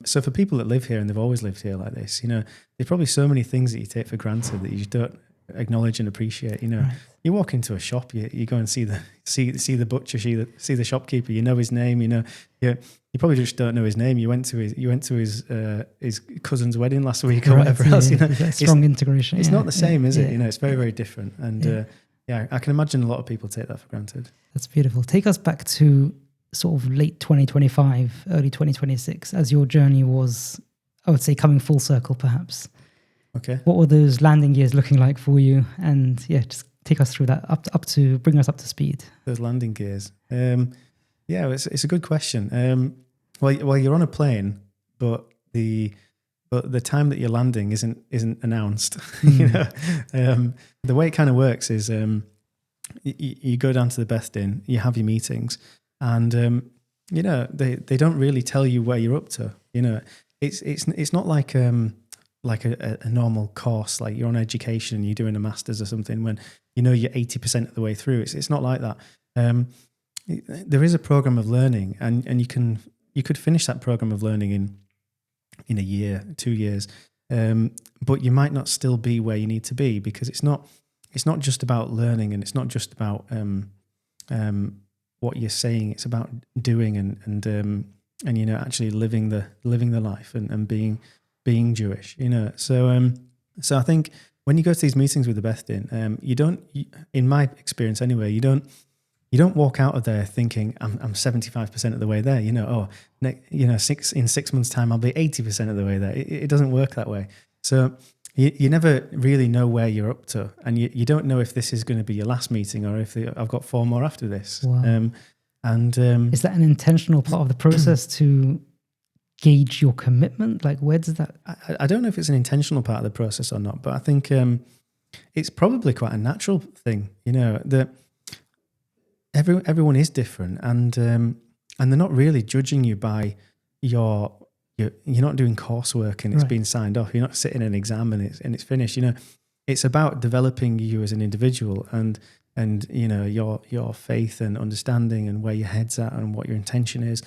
So for people that live here and they've always lived here like this, there's probably so many things that you take for granted that you just don't acknowledge and appreciate. Right. You walk into a shop, you go and see the butcher, see the shopkeeper. You know his name. You probably just don't know his name. You went to his cousin's wedding last week or whatever else. Strong integration. It's not the same, is it? It's very, very different. And I can imagine a lot of people take that for granted. That's beautiful. Take us back to sort of late 2025, early 2026, as your journey was, I would say, coming full circle, perhaps. Okay. What were those landing gears looking like for you? And just take us through that up to bring us up to speed. Those landing gears. It's a good question. Well, you're on a plane, but the time that you're landing isn't announced. The way it kind of works is you go down to the Beth Din, you have your meetings, and they don't really tell you where you're up to. It's not like a normal course, like you're on education, you're doing a master's or something when you're 80% of the way through. It's not like that. There is a program of learning, and you could finish that program of learning in a year, 2 years, but you might not still be where you need to be, because it's not just about learning, and it's not just about what you're saying. It's about doing and actually living the life and being Jewish. So I think when you go to these meetings with the Beth Din, you don't, in my experience anyway, you don't walk out of there thinking I'm 75% of the way there. In 6 months' time I'll be 80% of the way there. It doesn't work that way. So you never really know where you're up to, and you don't know if this is going to be your last meeting or if I've got 4 more after this. Wow. Is that an intentional part of the process to gauge your commitment? Like, where does that? I don't know if it's an intentional part of the process or not, but I think it's probably quite a natural thing. That everyone is different, and they're not really judging you by you're not doing coursework and it's been signed off. You're not sitting an exam and it's finished. It's about developing you as an individual and your faith and understanding and where your head's at and what your intention is.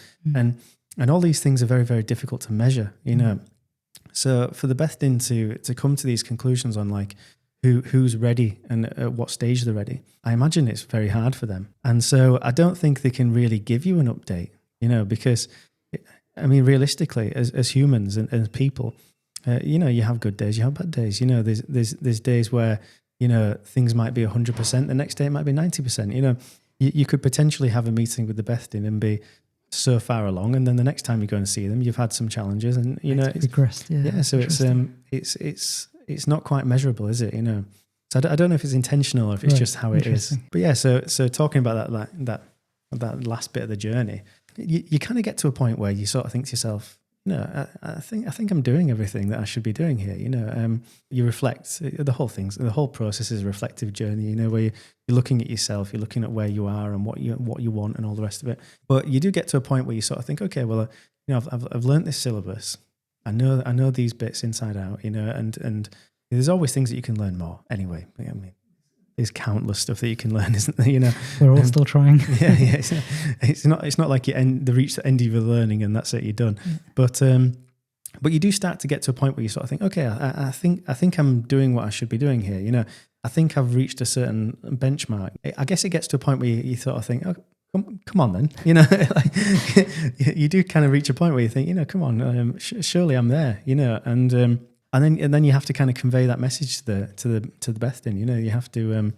And all these things are very, very difficult to measure, So for the Beth Din to come to these conclusions on like who's ready and at what stage they're ready, I imagine it's very hard for them. And so I don't think they can really give you an update, because realistically, as humans and as people, you have good days, you have bad days. There's days where things might be 100%, the next day it might be 90%. You could potentially have a meeting with the Beth Din and be so far along, and then the next time you go and see them, you've had some challenges, and it's regressed. So it's not quite measurable, is it? So I don't know if it's intentional or if it's just how it is. But so talking about that last bit of the journey, you kind of get to a point where you sort of think to yourself, I think I'm doing everything that I should be doing here. You reflect. The whole process is a reflective journey. Where you're looking at yourself, you're looking at where you are and what you want and all the rest of it. But you do get to a point where you sort of think, okay, well, I've learned this syllabus. I know these bits inside out. And there's always things that you can learn more. Anyway, there's countless stuff that you can learn, isn't there? We're all still trying. It's not like you reach the end of your learning and that's it, you're done. Yeah. But you do start to get to a point where you sort of think, okay, I think I'm doing what I should be doing here. I think I've reached a certain benchmark. I guess it gets to a point where you sort of think, oh, come on then. You do kind of reach a point where you think, come on, surely I'm there. And then you have to kind of convey that message to the Beth Din. You have to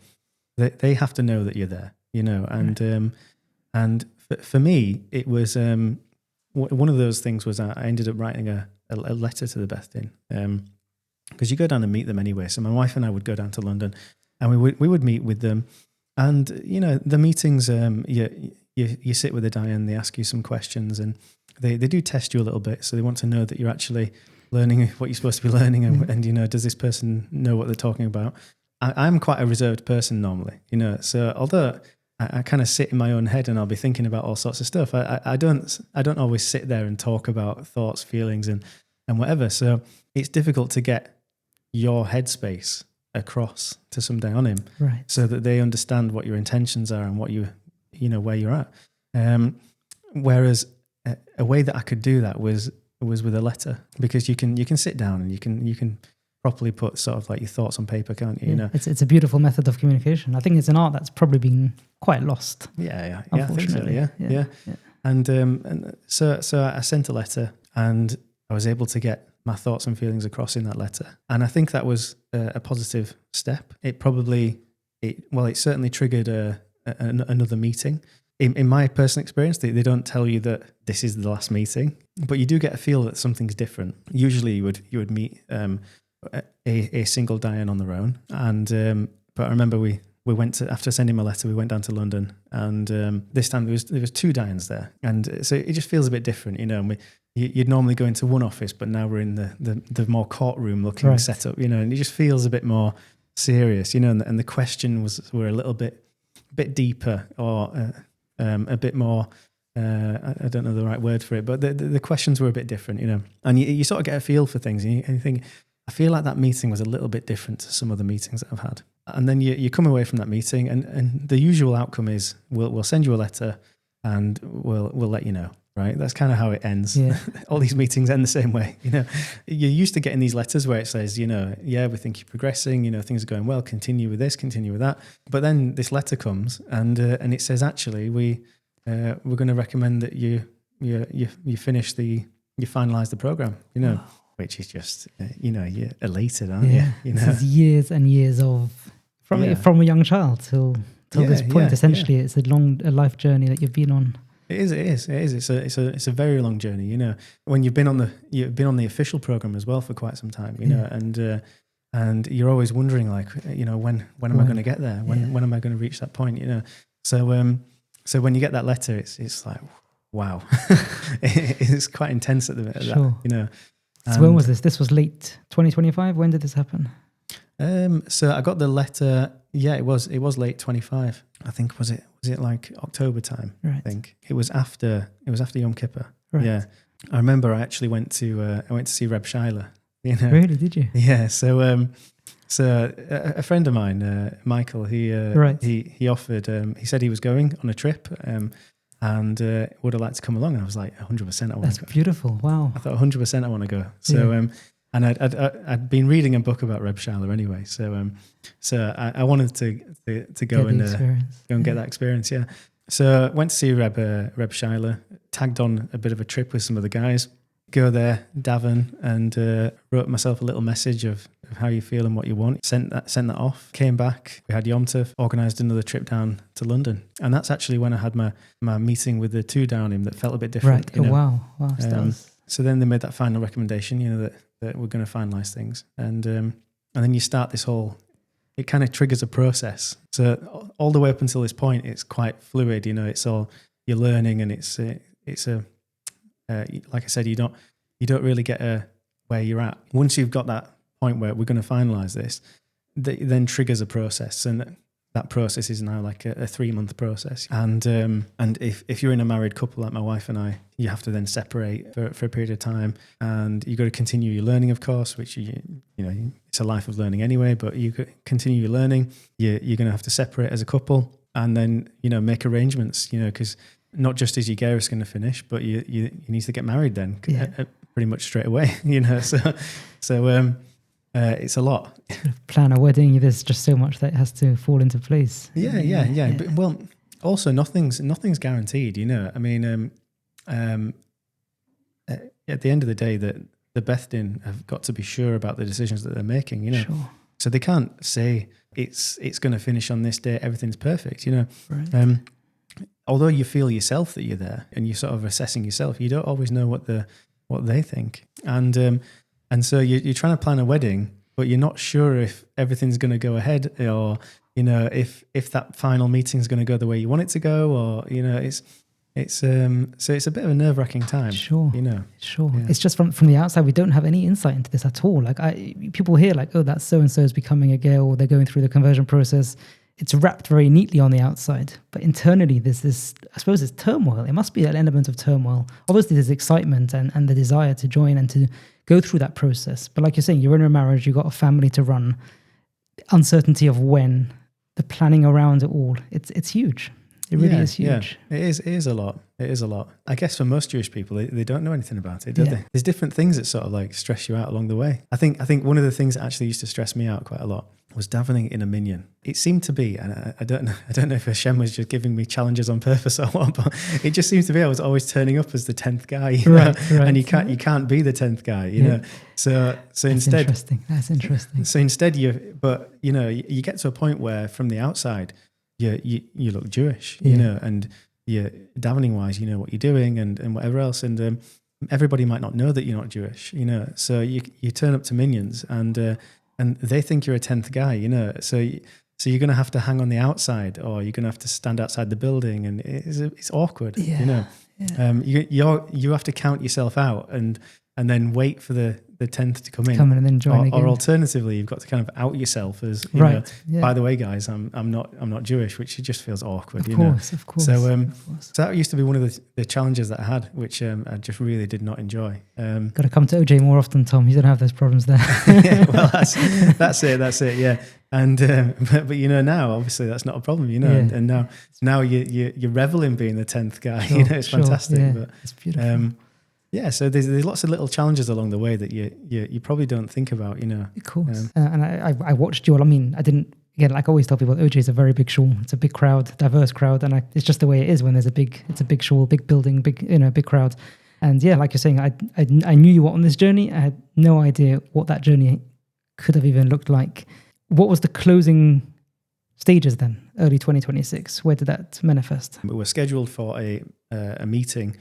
they have to know that you're there. And for me, it was one of those things was I ended up writing a letter to the Beth Din, because you go down and meet them anyway. So my wife and I would go down to London, and we would meet with them, and the meetings, you sit with the Dayan, they ask you some questions, and they do test you a little bit, so they want to know that you're actually learning what you're supposed to be learning, and does this person know what they're talking about? I'm quite a reserved person normally, so although I kind of sit in my own head and I'll be thinking about all sorts of stuff, I don't always sit there and talk about thoughts, feelings and whatever. So it's difficult to get your headspace across to some Dayanim, right, so that they understand what your intentions are and what where you're at. Whereas a way that I could do that was with a letter, because you can sit down and you can properly put sort of like your thoughts on paper, can't you? It's a beautiful method of communication. I think it's an art that's probably been quite lost. Yeah, I think so. Yeah. And so I sent a letter, and I was able to get my thoughts and feelings across in that letter, and I think that was a positive step. It certainly triggered another meeting. In my personal experience, they don't tell you that this is the last meeting, but you do get a feel that something's different. Usually, you would meet a single Dayan on their own, and but I remember we went to, after sending my letter, we went down to London, and this time there was two Dayans there, and so it just feels a bit different, And you'd normally go into one office, but now we're in the more courtroom looking setup, and it just feels a bit more serious, and the questions were a little bit deeper, or a bit more. I don't know the right word for it, but the questions were a bit different, and you sort of get a feel for things, and you think, I feel like that meeting was a little bit different to some other meetings that I've had. And then you come away from that meeting, and the usual outcome is we'll send you a letter, and we'll let you know, right? That's kind of how it ends. Yeah. All these meetings end the same way, You're used to getting these letters where it says, yeah, we think you're progressing, things are going well, continue with this, continue with that. But then this letter comes, and it says, actually, we're going to recommend that you finish you finalize the program, Wow. Which is just, you're elated, aren't you? This is years and years of from a young child till this point. Essentially, it's a life journey that you've been on. It is. It's a very long journey. When you've been on the official program as well for quite some time. And you're always wondering, like, when am I going to get there? When am I going to reach that point? So when you get that letter, it's like, wow, it's quite intense at that. So when was this? This was late 2025. When did this happen? So I got the letter. Yeah, it was late 25. I think was it like October time? Right. I think it was after Yom Kippur. Right. Yeah, I remember I actually went to see Reb Shaila. Really? Did you? Yeah. So a friend of mine, Michael, he offered. He said he was going on a trip. And would I like to come along? And I was like, 100% I want to go. That's beautiful. Wow. I thought 100% I want to go. So, and I'd been reading a book about Reb Shaila anyway. So I wanted to go and get that experience. Yeah. So went to see Reb Shaila, tagged on a bit of a trip with some of the guys, go there, daven, and wrote myself a little message of how you feel and what you want. Sent that off. Came back. We had Yom Tov. Organised another trip down to London, and that's actually when I had my meeting with the two down him that felt a bit different. Right. Wow. So then they made that final recommendation. That we're going to finalise things, and then you start this whole. It kind of triggers a process. So all the way up until this point, it's quite fluid. It's all you're learning, and it's a like I said, you don't really get where you're at. Once you've got that point where we're going to finalise this, that then triggers a process, and that process is now like a 3-month process. And if you're in a married couple like my wife and I, you have to then separate for a period of time, and you got to continue your learning, of course, which it's a life of learning anyway. But you continue your learning. You're going to have to separate as a couple, and then make arrangements. Because not just is your gerus going to finish, but you need to get married then, pretty much straight away. So it's a lot. Plan a wedding. There's just so much that has to fall into place. Yeah. But, well, also nothing's guaranteed. I mean, at the end of the day, that the Beth Din have got to be sure about the decisions that they're making. Sure. So they can't say it's going to finish on this day. Everything's perfect, you know. Right. Although you feel yourself that you're there and you're sort of assessing yourself, you don't always know what they think. And so you're trying to plan a wedding, but you're not sure if everything's going to go ahead, or, you know, if that final meeting is going to go the way you want it to go, or, you know, so it's a bit of a nerve-wracking time. Sure. You know. Sure. Yeah. It's just from the outside, we don't have any insight into this at all. Like people hear like, oh, that so-and-so is becoming a girl, or they're going through the conversion process. It's wrapped very neatly on the outside, but internally there's this, I suppose it's turmoil. It must be an element of turmoil. Obviously there's excitement and the desire to join and to go through that process. But like you're saying, you're in a marriage, you've got a family to run, uncertainty of when, the planning around it all. It's huge. It really is huge. Yeah. It is a lot. It is a lot. I guess for most Jewish people, they don't know anything about it, do they? There's different things that sort of like stress you out along the way. I think one of the things that actually used to stress me out quite a lot was davening in a minyan. It seemed to be, and I don't know if Hashem was just giving me challenges on purpose or what, but it just seems to be I was always turning up as the 10th guy, you know? Right. And you can't be the 10th guy, you know. So instead, That's interesting. So instead, you get to a point where from the outside, you look Jewish, you know, and you davening wise, you know what you're doing and whatever else, and everybody might not know that you're not Jewish, you know. So you turn up to minions and they think you're a 10th guy, you know. So you're going to have to hang on the outside, or you're going to have to stand outside the building, and it's awkward, you know. You have to count yourself out and then wait for the 10th to come in and then join again. Or alternatively, you've got to kind of out yourself as, you know, by the way, guys, I'm not Jewish, which it just feels awkward. Of course. So that used to be one of the challenges that I had, which I just really did not enjoy. Got to come to OJ more often, Tom. You don't have those problems there. Yeah, well, that's it. Yeah. And but you know, now obviously that's not a problem, you know, and now you revel in being the 10th guy. Sure, you know, it's fantastic. Yeah, but it's beautiful. Yeah, so there's lots of little challenges along the way that you probably don't think about, you know. Of course. And I watched you all. I mean, I didn't, again, like I always tell people, OJ is a very big shul. It's a big crowd, diverse crowd. And it's just the way it is when it's a big shul, big building, big crowd. And yeah, like you're saying, I knew you were on this journey. I had no idea what that journey could have even looked like. What was the closing stages then, early 2026? Where did that manifest? We were scheduled for a meeting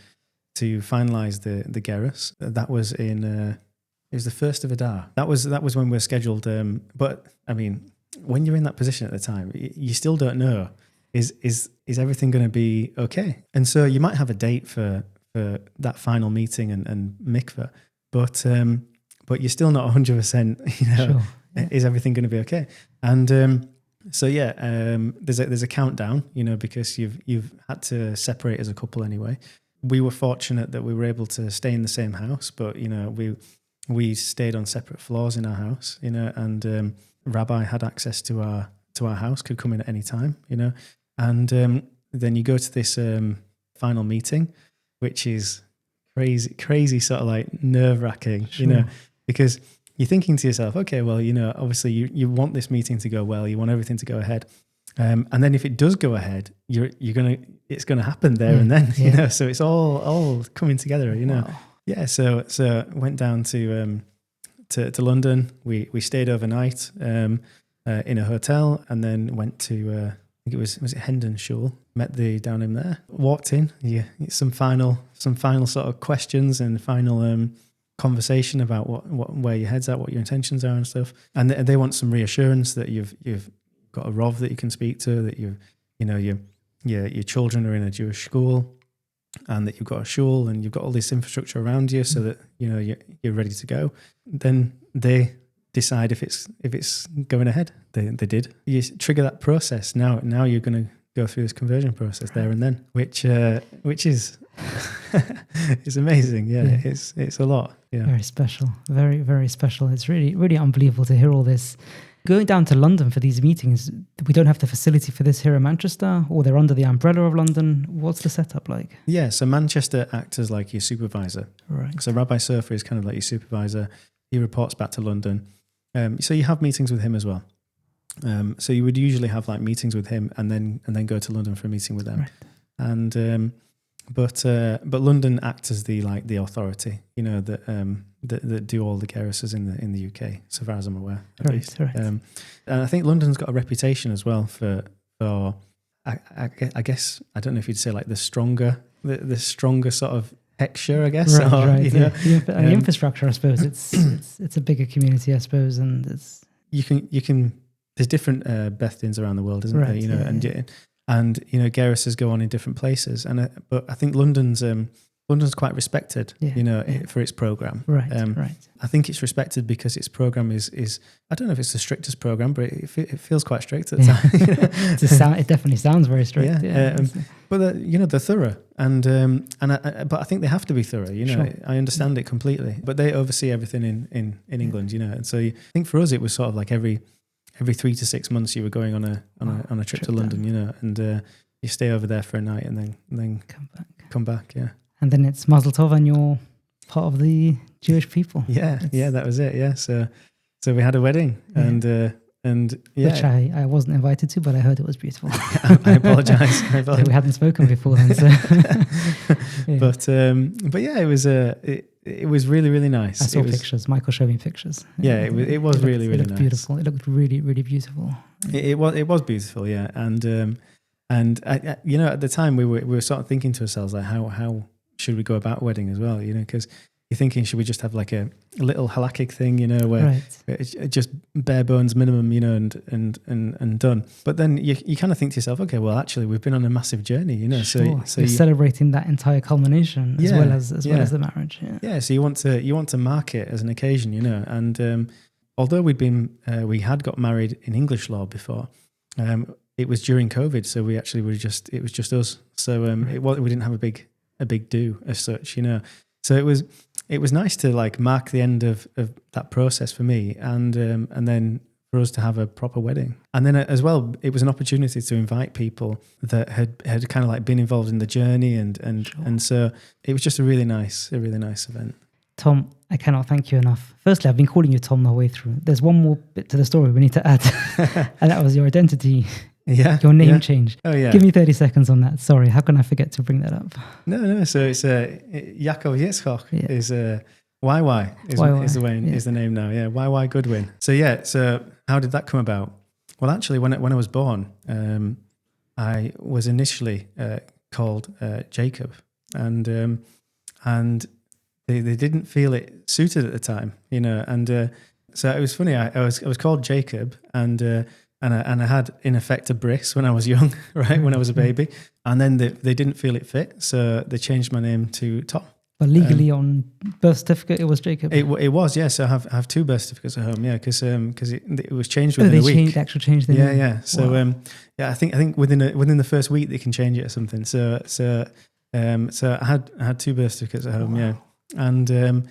to finalise the gerus. That was in it was the 1st of Adar. That was when we were scheduled. But I mean, when you're in that position at the time, you still don't know is everything going to be okay. And so you might have a date for that final meeting and mikveh, but you're still not 100%. You know, sure. Is everything going to be okay? And there's a countdown. You know, because you've had to separate as a couple anyway. We were fortunate that we were able to stay in the same house, but you know, we stayed on separate floors in our house, you know, and Rabbi had access to our house, could come in at any time, you know, and then you go to this final meeting, which is crazy, sort of like nerve-wracking, sure. You know, because you're thinking to yourself, okay, well, you know, obviously you want this meeting to go well, you want everything to go ahead. And then if it does go ahead, it's gonna happen there and then, you know. So it's all coming together, you know. Wow. Yeah. So went down to London. We stayed overnight in a hotel, and then went to I think it was Hendon Shul. Met down in there. Walked in. Yeah, some final sort of questions and final conversation about where your head's at, what your intentions are and stuff. And they want some reassurance that you've got a Rov that you can speak to, that your children are in a Jewish school, and that you've got a shul and you've got all this infrastructure around you, so that you know you're ready to go. Then they decide if it's going ahead. They did. You trigger that process. Now you're going to go through this conversion process there and then, which is it's amazing. Yeah, it's a lot. Yeah, very special. Very, very special. It's really, really unbelievable to hear all this. Going down to London for these meetings, we don't have the facility for this here in Manchester, or they're under the umbrella of London. What's the setup like? Yeah, so Manchester acts as like your supervisor. Right. So Rabbi Surfer is kind of like your supervisor. He reports back to London. So you have meetings with him as well. So you would usually have like meetings with him and then go to London for a meeting with them. Right. And But London acts as the authority, that do all the gerusas in the UK, so far as I'm aware, at least. Right. And I think London's got a reputation as well for I guess, I don't know if you'd say like the stronger sort of texture, I guess. Right. The infrastructure, I suppose, it's a bigger community, I suppose, and it's you can. There's different Bethdins around the world, isn't there? And gerusas go on in different places, but I think London's quite respected, for its program. Right. I think it's respected because its program is I don't know if it's the strictest program, but it feels quite strict at times. It definitely sounds very strict. But they're thorough, but I think they have to be thorough. Sure. I understand it completely, but they oversee everything in England. And so I think for us it was sort of like every 3 to 6 months you were going on a trip to London, and you stay over there for a night and then come back. Yeah. And then it's Mazel Tov, and you're part of the Jewish people. Yeah, that was it. Yeah, so we had a wedding, and which I wasn't invited to, but I heard it was beautiful. I apologise. We hadn't spoken before then, so. But yeah, it was really, really nice. I saw pictures. Michael showed me pictures. Yeah, it was really, really nice. Beautiful. It looked really, really beautiful. It was beautiful. Yeah, and at the time we were sort of thinking to ourselves like how should we go about a wedding as well? Because you're thinking, should we just have like a little halakhic thing, where it's just bare bones minimum, and done. But then you kind of think to yourself, okay, well, actually, we've been on a massive journey, Sure. So you're celebrating that entire culmination as well as the marriage. Yeah. So you want to mark it as an occasion, and although we had got married in English law before, it was during COVID, so we actually it was just us. So we didn't have a big do as such, So it was nice to like mark the end of that process for me, and then for us to have a proper wedding. And then as well, it was an opportunity to invite people that had kind of like been involved in the journey, and so it was just a really nice event. Tom, I cannot thank you enough. Firstly, I've been calling you Tom the whole way through. There's one more bit to the story we need to add, and that was your identity. Yeah, your name change. Oh yeah. Give me 30 seconds on that. Sorry, how can I forget to bring that up? No. So it's Yaakov Yitzchok is YY is the name now. Yeah, YY Goodwin. So how did that come about? Well, actually, when I was born, I was initially called Jacob, and they didn't feel it suited at the time, and so it was funny. I was called Jacob, and I had, in effect, a bris when I was young, right, when I was a baby. And then they didn't feel it fit, so they changed my name to Tom. But legally on birth certificate, it was Jacob? It was, yeah. So I have 2 birth certificates at home, yeah, because it was changed within a week. They actually changed the name? Yeah. So, wow. I think within the first week, they can change it or something. So I had 2 birth certificates at home, wow. Yeah.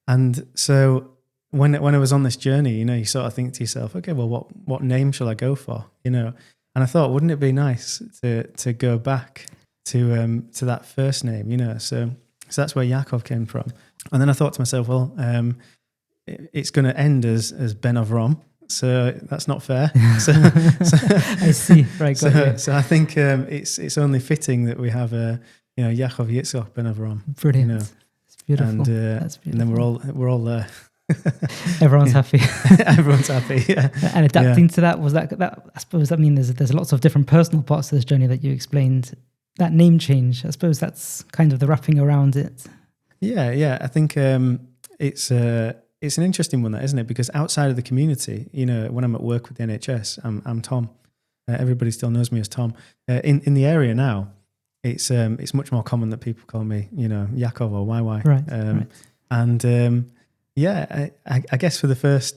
And so... When I was on this journey, you sort of think to yourself, okay, well, what name shall I go for? And I thought, wouldn't it be nice to go back to that first name? So that's where Yaakov came from. And then I thought to myself, well, it's going to end as Ben Avram, so that's not fair. So I see, right? So I think it's only fitting that we have Yaakov Yitzchok Ben Avram. Brilliant. It's beautiful. And that's beautiful. And then we're all there. Everyone's happy. Everyone's happy. Yeah. And adapting to that was that. I suppose that means there's lots of different personal parts to this journey that you explained. That name change, I suppose that's kind of the wrapping around it. Yeah. I think it's an interesting one, that isn't it? Because outside of the community, when I'm at work with the NHS, I'm Tom. Everybody still knows me as Tom. In the area now, it's much more common that people call me, Yaakov or YY. Right. And I guess for the first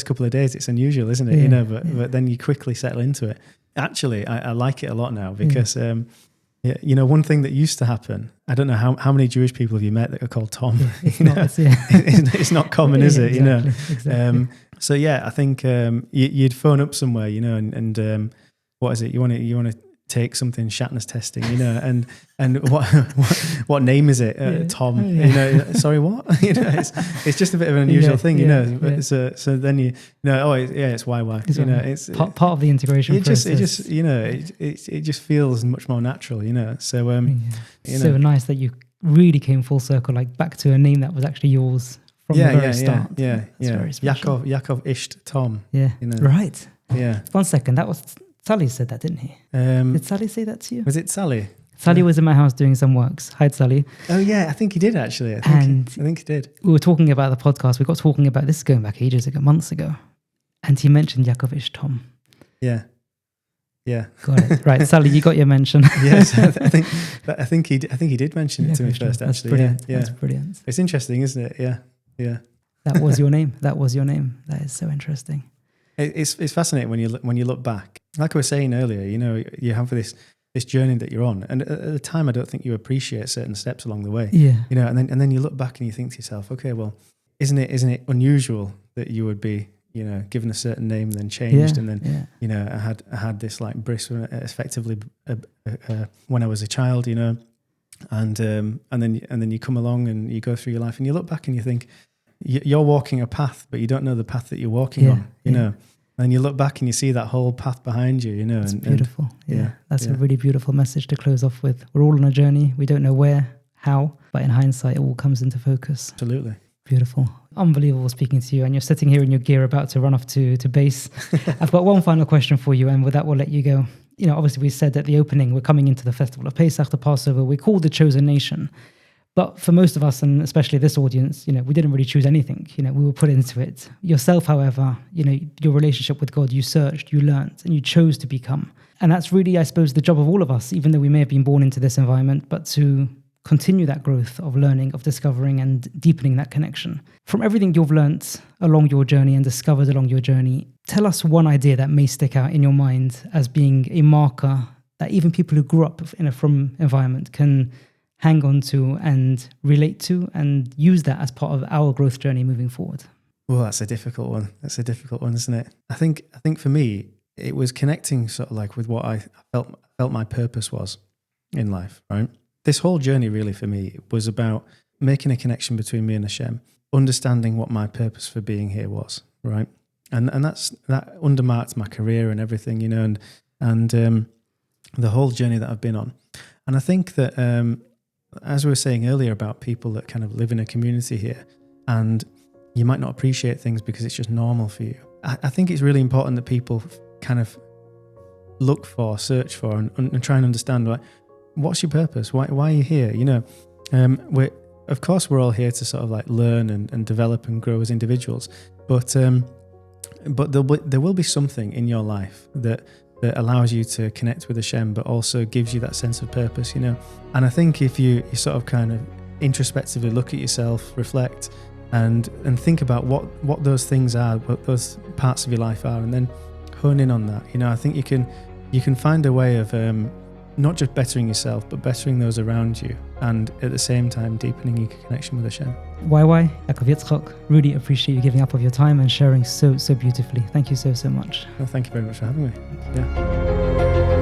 couple of days it's unusual, isn't it? But then you quickly settle into it. Actually, I like it a lot now because one thing that used to happen. I don't know how many Jewish people have you met that are called Tom. It's not common, is it? Exactly. So I think you'd phone up somewhere, and what is it? You want to take something Shatner's testing, and what name is it? Tom, sorry, what? It's just a bit of an unusual thing, So then it's YY. It's part of the integration process. It just feels much more natural, So so nice that you really came full circle, like back to a name that was actually yours from the very start. Yaakov Isht Tom. Yeah, right. Yeah. 1 second, that was Sally said that, didn't he? Did Sally say that to you? Was it Sally? Sally was in my house doing some works. Hi, Sally. Oh yeah, I think he did actually. I think he did. We were talking about the podcast. We got talking about this going back ages ago, months ago, and he mentioned Yaakov Ish Tom. Yeah. Got it. Right, Sally, you got your mention. Yes, I think he did mention it to me first. That's actually, brilliant. Yeah. That's brilliant. It's interesting, isn't it? Yeah. That was your name. That is so interesting. It's fascinating when you look back. Like I was saying earlier, you have this journey that you're on, and at the time, I don't think you appreciate certain steps along the way. Yeah. And then you look back and you think to yourself, okay, well, isn't it unusual that you would be, given a certain name, then changed, and then I had this like bris effectively when I was a child, and then you come along and you go through your life and you look back and you think you're walking a path, but you don't know the path that you're walking on, And you look back and you see that whole path behind you, It's beautiful. That's a really beautiful message to close off with. We're all on a journey. We don't know where, how, but in hindsight, it all comes into focus. Absolutely. Beautiful. Unbelievable speaking to you. And you're sitting here in your gear about to run off to base. I've got one final question for you, and with that, we'll let you go. Obviously, we said at the opening, we're coming into the festival of Pesach, the Passover. We're called the chosen nation. But for most of us, and especially this audience, we didn't really choose anything. We were put into it. Yourself, however, your relationship with God, you searched, you learned, and you chose to become. And that's really, I suppose, the job of all of us, even though we may have been born into this environment, but to continue that growth of learning, of discovering and deepening that connection. From everything you've learnt along your journey and discovered along your journey, tell us one idea that may stick out in your mind as being a marker that even people who grew up in a frum environment can hang on to and relate to and use that as part of our growth journey moving forward? Well, that's a difficult one. Isn't it? I think for me, it was connecting sort of like with what I felt my purpose was in life, right? This whole journey really for me was about making a connection between me and Hashem, understanding what my purpose for being here was, right? And that undermarked my career and everything, and the whole journey that I've been on. And I think that as we were saying earlier about people that kind of live in a community here, and you might not appreciate things because it's just normal for you. I think it's really important that people kind of search for, and try and understand, like, what's your purpose? Why are you here? Of course, we're all here to sort of like learn and develop and grow as individuals, but there will be something in your life that allows you to connect with Hashem, but also gives you that sense of purpose, And I think if you sort of kind of introspectively look at yourself, reflect, and think about what those things are, what those parts of your life are, and then hone in on that. I think you can find a way of not just bettering yourself, but bettering those around you, and at the same time deepening your connection with Hashem. Yaakov Yitzchok, really appreciate you giving up of your time and sharing so beautifully. Thank you so much. Well, thank you very much for having me. Yeah.